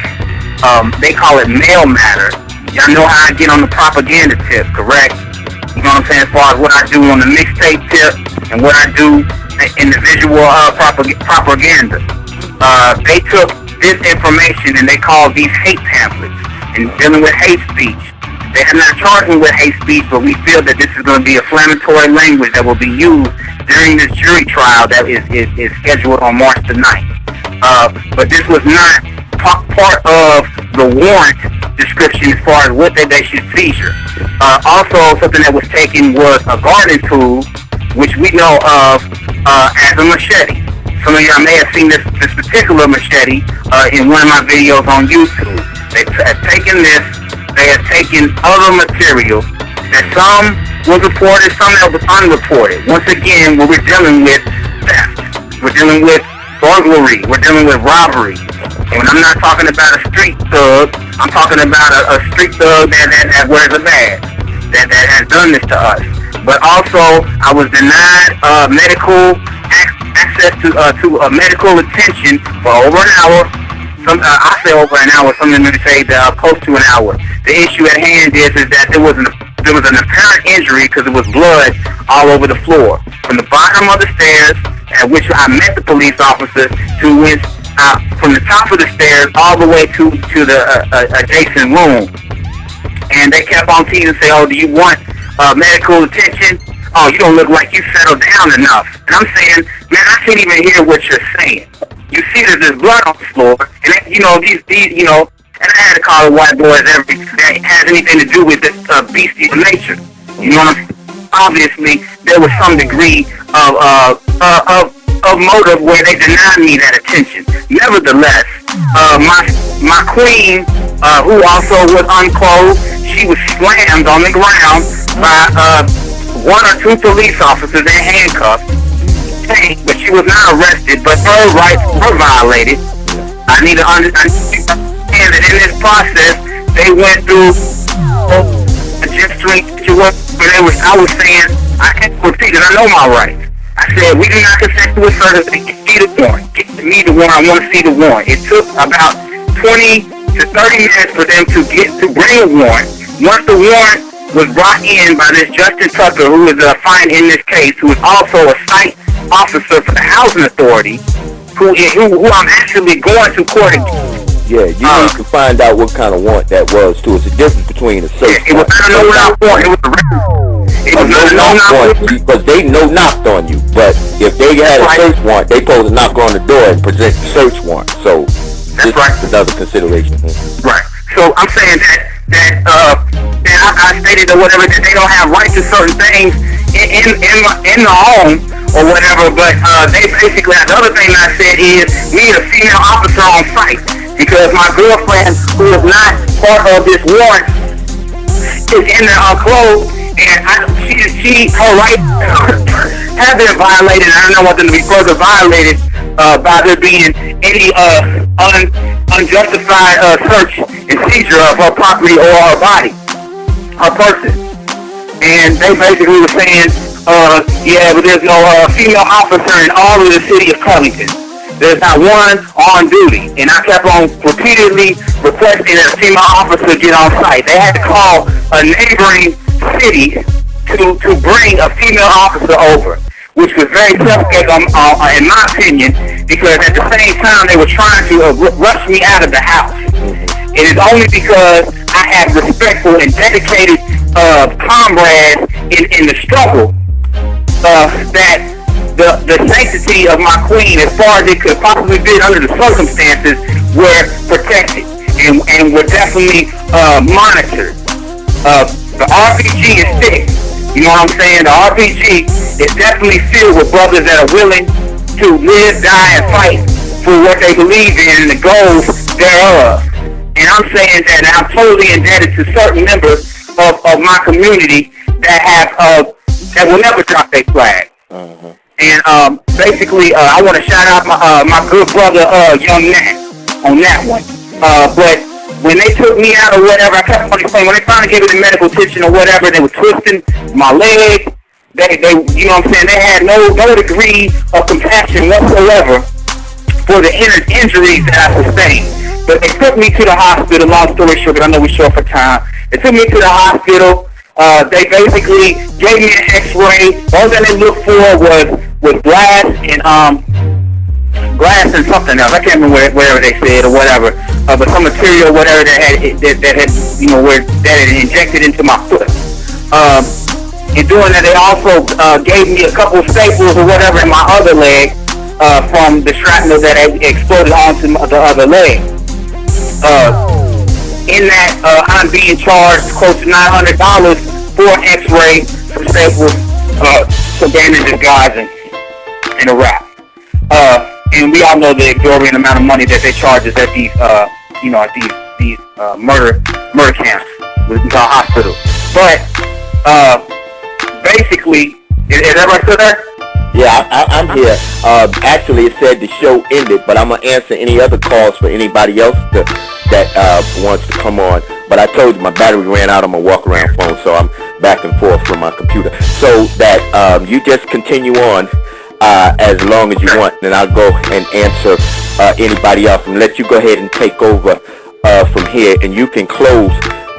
they call it mail matter. Y'all know how I get on the propaganda tip, correct? You know what I'm saying, as far as what I do on the mixtape tip and what I do in the visual propaganda. They took this information and they called these hate pamphlets and dealing with hate speech. They have not charged me with hate speech, but we feel that this is going to be inflammatory language that will be used during this jury trial that is scheduled on March the 9th. But this was not part of the warrant description as far as what they should seizure. Also, something that was taken was a garden tool, which we know of as a machete. Some of y'all may have seen this particular machete in one of my videos on YouTube. They have taken this. They have taken other material that some was reported, some that was unreported. Once again, we're dealing with theft. We're dealing with burglary. We're dealing with robbery. And when I'm not talking about a street thug, I'm talking about a street thug that wears a badge, that has done this to us. But also, I was denied medical access to medical attention for over an hour. I say over an hour, some of them say close to an hour. The issue at hand is that there was an apparent injury because there was blood all over the floor. From the bottom of the stairs, at which I met the police officer, from the top of the stairs all the way to the adjacent room. And they kept on teasing and say, "Oh, do you want medical attention? Oh, you don't look like you settled down enough." And I'm saying, man, I can't even hear what you're saying. You see that there's blood on the floor, and they these, and I had to call it white boys that has anything to do with this bestial nature. You know what I'm saying? Obviously, there was some degree of motive where they denied me that attention. Nevertheless, my queen, who also was unclothed, she was slammed on the ground by one or two police officers in handcuffs. But she was not arrested, but her rights were violated. I need to understand that in this process, they went through a gesturing situation where I was saying, I can't repeat it, I know my rights. I said, we do not consent to a search. Get me the warrant. Get me the warrant. I want to see the warrant. It took about 20 to 30 minutes for them to bring a warrant. Once the warrant was brought in by this Justin Tucker, who is assigned in this case, who is also a site officer for the housing authority, who I'm actually going to court against. Yeah, you need to find out what kind of warrant that was, too. It's a difference between a search warrant. It was not a no-knock warrant. It was a no-knock warrant. Because they no-knocked on you. But if they had a search warrant, they supposed to knock on the door and present the search warrant. So that's another consideration. Right. So I'm saying that I stated or whatever that they don't have rights to certain things in the home or whatever. But they basically, the other thing I said is we need a female officer on site. Because my girlfriend, who is not part of this warrant, is in there unclothed, and her rights have been violated, and I don't want them to be further violated by there being any unjustified search and seizure of her property or her body, her person. And they basically were saying, but there's no female officer in all of the city of Covington. There's not one on duty. And I kept on repeatedly requesting that a female officer get on site. They had to call a neighboring city to bring a female officer over, which was very suspect in my opinion, because at the same time they were trying to rush me out of the house. It is only because I had respectful and dedicated comrades in the struggle that the sanctity of my queen, as far as it could possibly be under the circumstances, were protected and were definitely monitored. The RBG is thick. You know what I'm saying? The RBG is definitely filled with brothers that are willing to live, die, and fight for what they believe in and the goals thereof. And I'm saying that I'm totally indebted to certain members of my community that will never drop their flag. And basically, I want to shout out my good brother, Young Nat, on that one. But when they took me out or whatever, I kept on explaining, when they finally gave me the medical attention or whatever, they were twisting my leg. They you know what I'm saying, they had no degree of compassion whatsoever for the injuries that I sustained. But they took me to the hospital, long story short, because I know we're short for time. They took me to the hospital. They basically gave me an x-ray. All that they looked for was glass and something else. I can't remember whatever they said or whatever. But some material, whatever that had injected into my foot. In doing that, they also gave me a couple of staples or whatever in my other leg from the shrapnel that exploded onto the other leg. In that, I'm being charged close to $900 for an x-ray, some staples, some bandages, guys, and a wrap. And we all know the exorbitant amount of money that they charge us at these, these murder camps with our hospitals. But basically, is everybody still there? Yeah, I'm here. Actually, it said the show ended, but I'm going to answer any other calls for anybody else that wants to come on. But I told you my battery ran out on my walk-around phone, so I'm back and forth from my computer. So that you just continue on as long as you want, and I'll go and answer anybody else and let you go ahead and take over from here. And you can close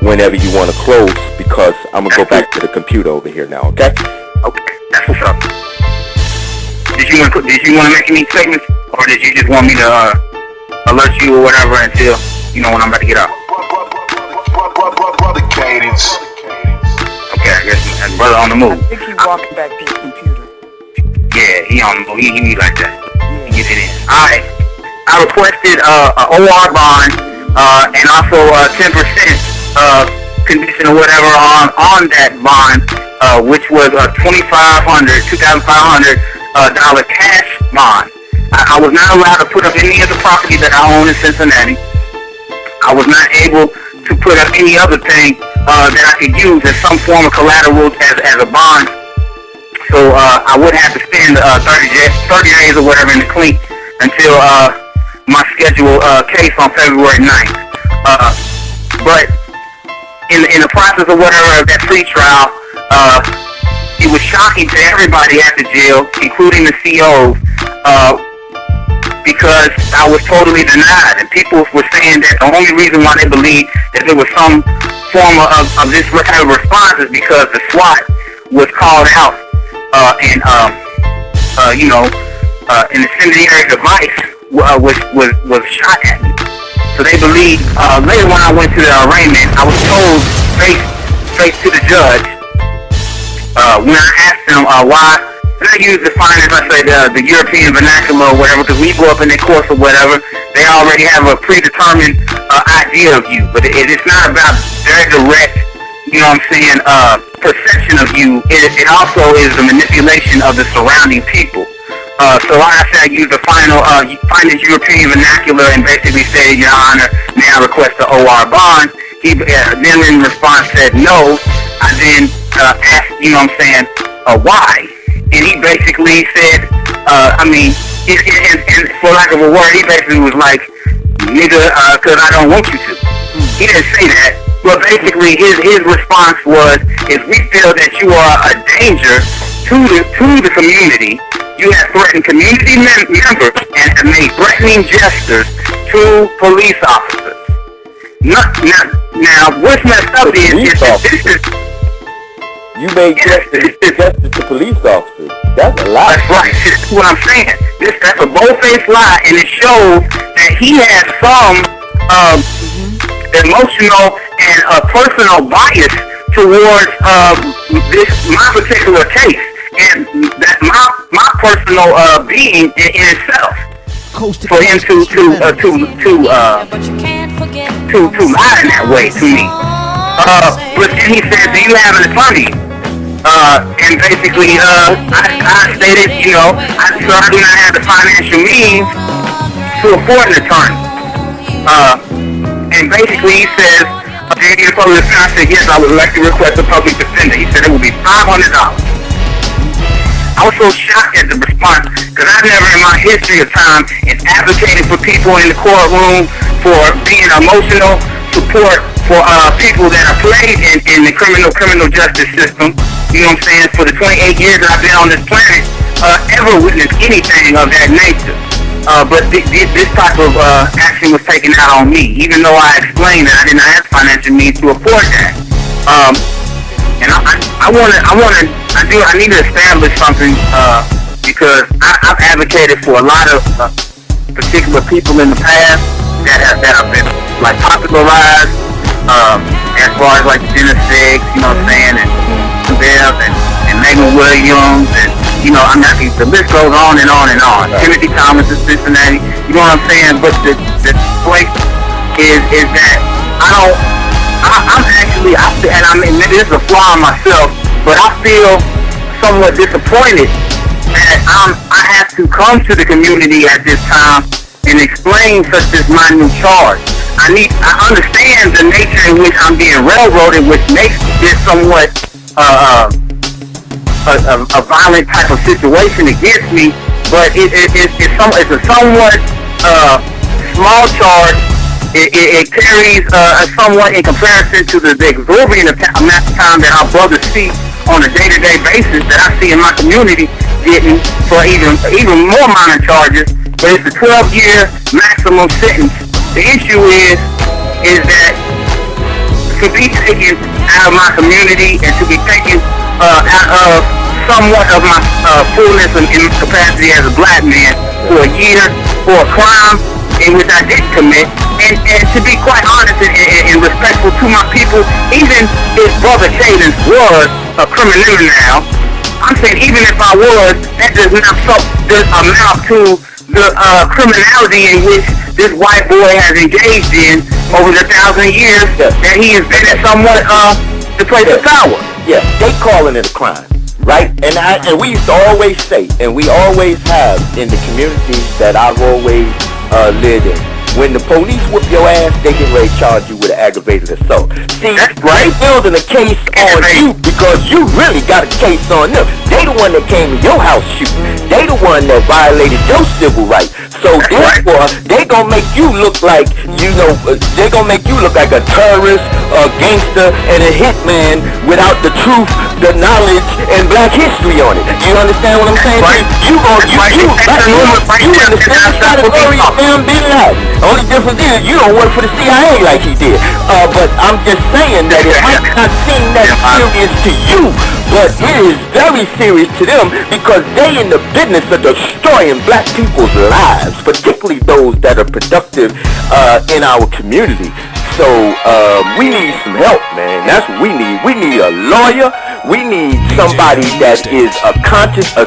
whenever you want to close, because I'm going to go back to the computer over here now, okay? Okay, that's what's up. Did you want to make any statements, or did you just want me to alert you or whatever until when I'm about to get out? Brother Cadence. Okay, I guess brother on the move. I think he's walking back to his computer. Yeah, he on the move. He like that. He get it in. All right. I requested a OR bond and also 10% condition or whatever on that bond, which was a $2,500 cash bond. I was not allowed to put up any of the property that I own in Cincinnati. I was not able to put up any other thing that I could use as some form of collateral as a bond. So I would have to spend 30 days or whatever in the clink until my scheduled case on February 9th. But in the process of whatever of that free trial, it was shocking to everybody at the jail, including the COs, because I was totally denied, and people were saying that the only reason why they believed that there was some form of this kind of response is because the SWAT was called out and an incendiary device was shot at me. So they believed. Later when I went to the arraignment, I was told straight to the judge when I asked them why. And I use the finest, I say the European vernacular or whatever, because when you go up in their course or whatever, they already have a predetermined idea of you. But it's not about their direct, perception of you. It also is the manipulation of the surrounding people. So like I said, I used the finest European vernacular and basically said, Your Honor, may I request the OR bond? He then in response said no. I then asked, why? And he basically said, and for lack of a word, he basically was like, nigga, because I don't want you to. He didn't say that. But basically, his response was, if we feel that you are a danger to the community, you have threatened community members and have made threatening gestures to police officers. Now, what's messed up is that this is... You made gestures to police officers. That's a lie. That's right. That's what I'm saying. That's a bold-faced lie, and it shows that he has some emotional and personal bias towards my particular case, and that my personal being in itself. For him to lie in that way to me. But then he said, "Do you have an attorney?" And basically, I stated, I do not have the financial means to afford an attorney. And basically, he says, "Do you need a public defender?" I said, "Yes, I would like to request a public defender." He said it would be $500. I was so shocked at the response because I've never in my history of time is advocating for people in the courtroom for being emotional support for people that are played in the criminal justice system. You know what I'm saying? For the 28 years that I've been on this planet, ever witnessed anything of that nature. But this type of action was taken out on me, even though I explained that I did not have financial means to afford that. And I need to establish something because I've advocated for a lot of particular people in the past that have been like popularized as far as like Dennis Six, you know what I'm saying, and Bev and Megan Williams, and the list goes on and on and on. Right. Timothy Thomas in Cincinnati, you know what I'm saying. But the place is that maybe this is a flaw in myself, but I feel somewhat disappointed that I have to come to the community at this time and explain such this minute charge. I understand the nature in which I'm being railroaded, which makes this somewhat a violent type of situation against me, but it's a somewhat small charge. It carries somewhat in comparison to the exorbitant amount of time that our brothers see on a day-to-day basis that I see in my community getting for even more minor charges. But it's a 12-year maximum sentence. The issue is that to be taken out of my community and to be taken out of somewhat of my fullness and capacity as a black man for a year for a crime in which I didn't commit, and to be quite honest and respectful to my people, even if Brother Cadence was a criminal now, I'm saying even if I was, that does not amount to the criminality in which this white boy has engaged in over the 1,000 years that he has been at somewhat the place of power. Yeah, they calling it a crime, right? And we used to always say, and we always have in the communities that I've always lived in, when the police whoop your ass, they get ready to charge you with an aggravated assault. See, that's right. Building a case on you because you really got a case on them. They the one that came to your house shooting. They the one that violated your civil rights. So therefore, they gonna make you look like, they gonna make you look like a terrorist, a gangster, and a hitman without the truth, the knowledge, and black history on it. You understand what I'm saying? Right. You in the same category of Bin Laden. Only difference is you don't work for the CIA like he did. But I'm just saying that it might not seem that serious to you, but it is very serious to them because they in the business of destroying black people's lives, particularly those that are productive in our community. So we need some help, man. That's what we need. We need a lawyer. We need somebody that is a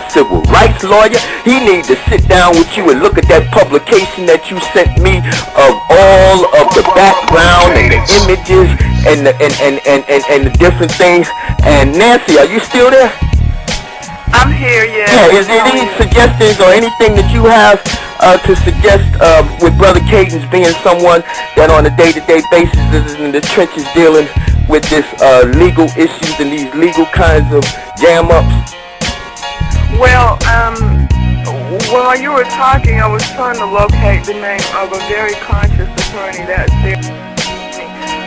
civil rights lawyer. He needs to sit down with you and look at that publication that you sent me of all of the background and the images and the different things. And Nancy, are you still there? I'm here, yeah. Yeah, is there any suggestions or anything that you have to suggest with Brother Cadence being someone that on a day-to-day basis is in the trenches dealing with this legal issues and these legal kinds of jam-ups? Well, while you were talking, I was trying to locate the name of a very conscious attorney that's there.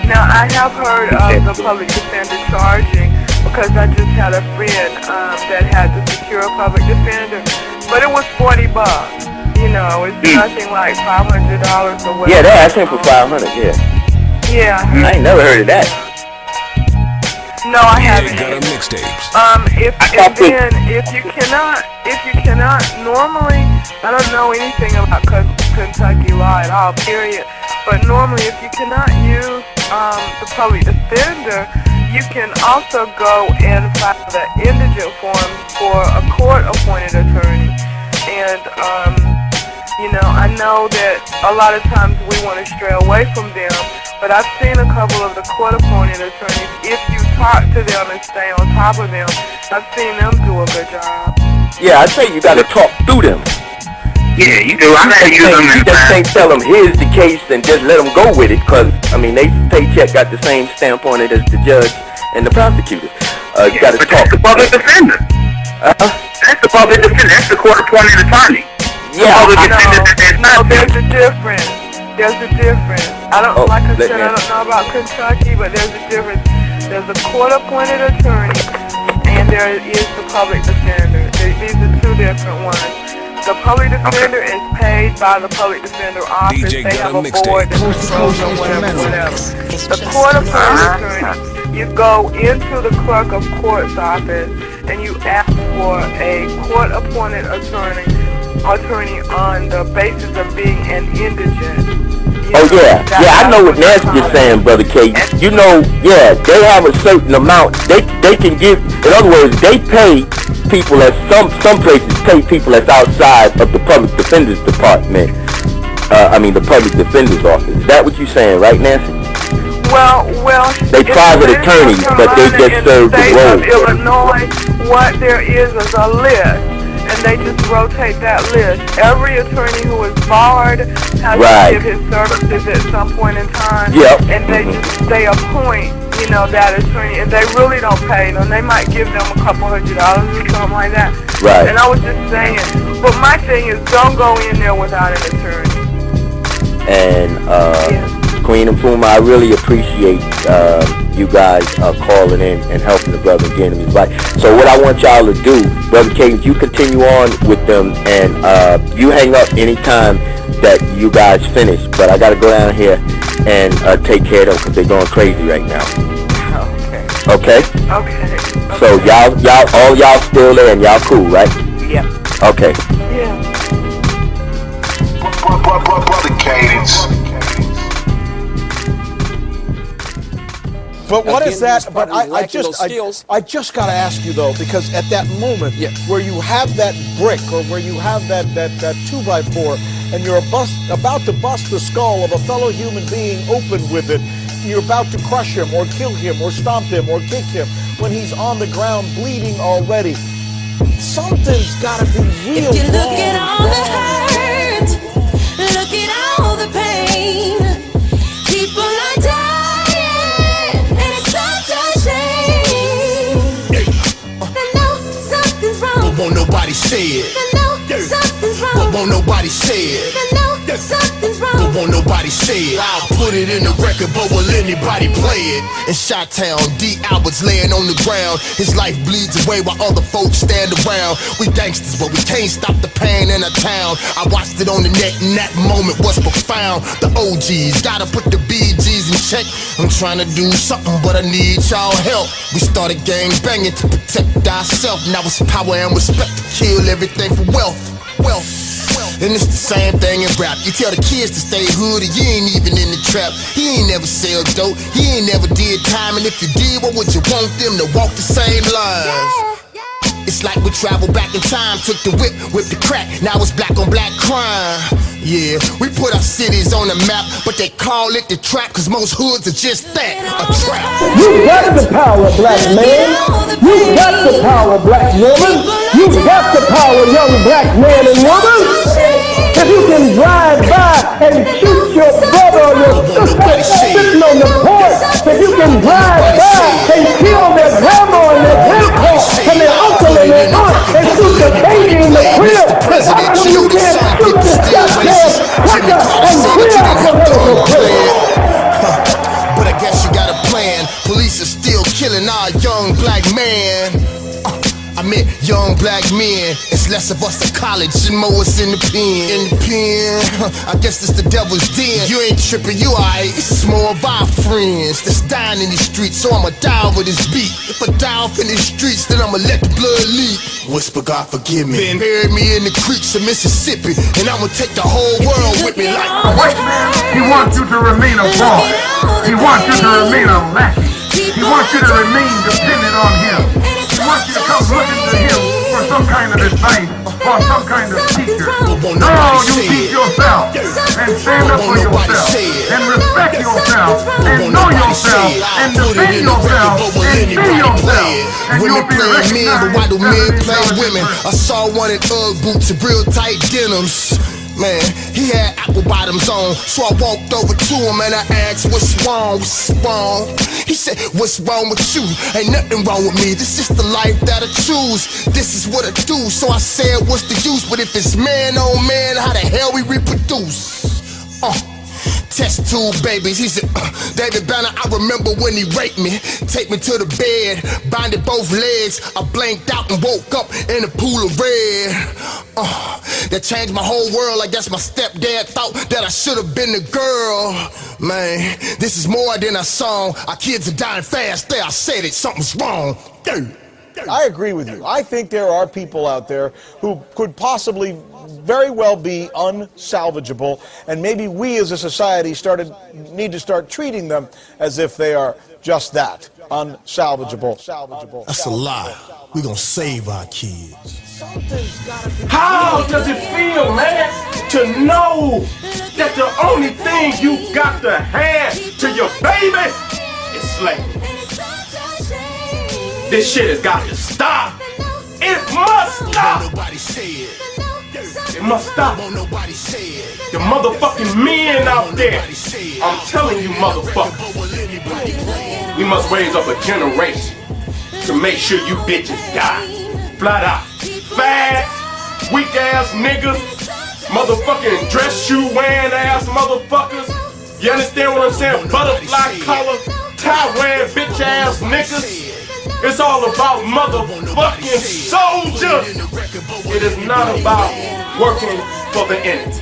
Now, I have heard of the public defender charging, because I just had a friend that had to secure a public defender, but it was $40. You know, it's nothing like $500 or whatever. Yeah, they're asking for $500. Yeah. Yeah. I ain't never heard of that. No, I haven't. Got a mixtapes. If you cannot normally, I don't know anything about Kentucky law at all, period. But normally, if you cannot use the public defender, you can also go and file the indigent forms for a court-appointed attorney. And I know that a lot of times we want to stray away from them, but I've seen a couple of the court-appointed attorneys. If you talk to them and stay on top of them, I've seen them do a good job. Yeah, I say you got to talk through them. Yeah, you do. I gotta use them. You just can't tell them here's the case and just let them go with it, because they paycheck got the same stamp on it as the judge and the prosecutor. You got to talk. That's the public defender. That's the public defender. That's the court-appointed attorney. Yeah, no, there's a difference. There's a difference. I don't know about Kentucky, but there's a difference. There's a court-appointed attorney, and there is the public defender. These are two different ones. The public defender is paid by the public defender office. They have a board that controls them, whatever. The court-appointed attorney, you go into the clerk of court's office and you ask for a court-appointed attorney on the basis of being an indigent. I know what Nancy is saying, Brother K. They have a certain amount. They can give, in other words, they pay people at some places pay people that's outside of the public defender's department. The public defender's office. Is that what you're saying, right, Nancy? Well, they private attorneys, but they just serve the role. In the state of Illinois, what there is a list. And they just rotate that list. Every attorney who is barred has to give his services at some point in time. Yep. And they appoint, that attorney, and they really don't pay them. They might give them a couple $100 or something like that. Right. And I was just saying, but my thing is, don't go in there without an attorney. And Queen and Puma, I really appreciate you guys calling in and helping the brother and getting him his right. So what I want y'all to do, Brother Cadence, you continue on with them, and you hang up anytime that you guys finish. But I got to go down here and take care of them because they're going crazy right now. Okay? Okay. So y'all still there and y'all cool, right? Yeah. Okay. Yeah. Brother Cadence. But what is that? Again, But I just got to ask you though, because at that moment where you have that brick or where you have that 2x4 and you're about to bust the skull of a fellow human being open with it, you're about to crush him or kill him or stomp him or kick him when he's on the ground bleeding already. Something's got to be real. If you look at all the hurt, look at all the pain, people are dying, and it's such a shame. I know something's wrong, but won't nobody say it. I know something's wrong, but won't nobody say it. I know something's wrong, but won't nobody say it. I'll put it in the record, but will anybody play it? In Chi-Town, D. Albert's laying on the ground. His life bleeds away while other folks stand around. We gangsters, but we can't stop the pain in our town. I watched it on the net, and that moment was profound. The OGs gotta put the BGs in check. I'm trying to do something, but I need y'all help. We started gang banging to protect ourselves. Now it's power and respect to kill everything for wealth. And it's the same thing in rap. You tell the kids to stay hood, and you ain't even in the trap. He ain't never sell dope, he ain't never did time. And if you did, what would you want them to walk the same lines? It's like we traveled back in time, took the whip the crack. Now it's black on black crime. Yeah, we put our cities on the map, but they call it the trap, cause most hoods are just that, a trap. You got the power, black man. You got the power, black woman. You got the power, young black man and woman. If you can drive by and shoot your brother or your sister sitting on the porch, if you can drive by and kill their grandma and their grandpa and their uncle and their aunt and shoot the baby in the crib, how come you can't shoot this goddamn cracker and clear out political prison? But I guess you got a plan. Police are still killing our young black man. I meant young black men. It's less of us at college and more us in the pen. I guess it's the devil's den. You ain't tripping, you alright. It's more of our friends that's dying in these streets, so I'ma die over this beat. If I die off in these streets, then I'ma let the blood leak. Whisper, God forgive me. Then bury me in the creeks of Mississippi, and I'ma take the whole world with me like a white man. He wants you to remain a boy. He wants you to remain a lackey. He wants you to remain dependent on him. He wants you to come looking to him for some kind of advice or some kind of teacher. No, you teach yourself and stand up for yourself and respect yourself and know yourself and defend yourself and be yourself. And women play men, but why do men play women? I saw one in Ugg boots and real tight denims. Man, he had apple bottoms on, so I walked over to him and I asked, what's wrong? He said, what's wrong with you? Ain't nothing wrong with me, this is the life that I choose. This is what I do, so I said, what's the use? But if it's man on man, how the hell we reproduce? Test tube babies, he said, David Banner, I remember when he raped me. Take me to the bed, binded both legs. I blanked out and woke up in a pool of red. That changed my whole world. I guess my stepdad thought that I should have been the girl. Man, this is more than a song. Our kids are dying fast. There, I said it, something's wrong. I agree with you. I think there are people out there who could possibly very well be unsalvageable, and maybe we as a society need to start treating them as if they are just that, unsalvageable. That's a lie. We're gonna save our kids. How does it feel, man, to know that the only thing you got to hand to your baby is slavery? This shit has got to stop. It must stop. It must stop. The motherfucking men out there. I'm telling you, motherfuckers. We must raise up a generation to make sure you bitches die. Flat out. Fast, weak ass niggas. Motherfucking dress shoe wearing ass motherfuckers. You understand what I'm saying? Butterfly collar, tie wearing bitch ass niggas. It's all about motherfucking soldiers. It is not about working for the enemy.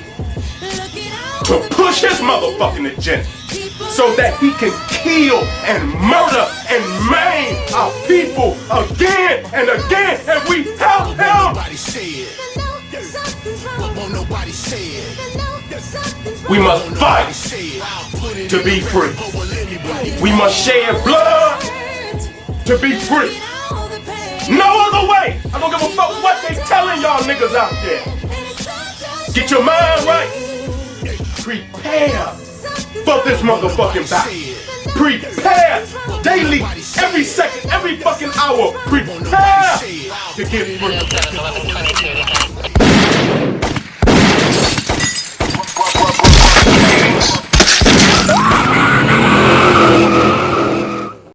To push his motherfucking agenda so that he can kill and murder and maim our people again and again, and we help him. We must fight to be free. We must shed blood to be free. No other way. I don't give a fuck what they telling y'all niggas out there. Get your mind right. Prepare for this motherfucking battle. Prepare daily, every second, every fucking hour. Prepare to get free.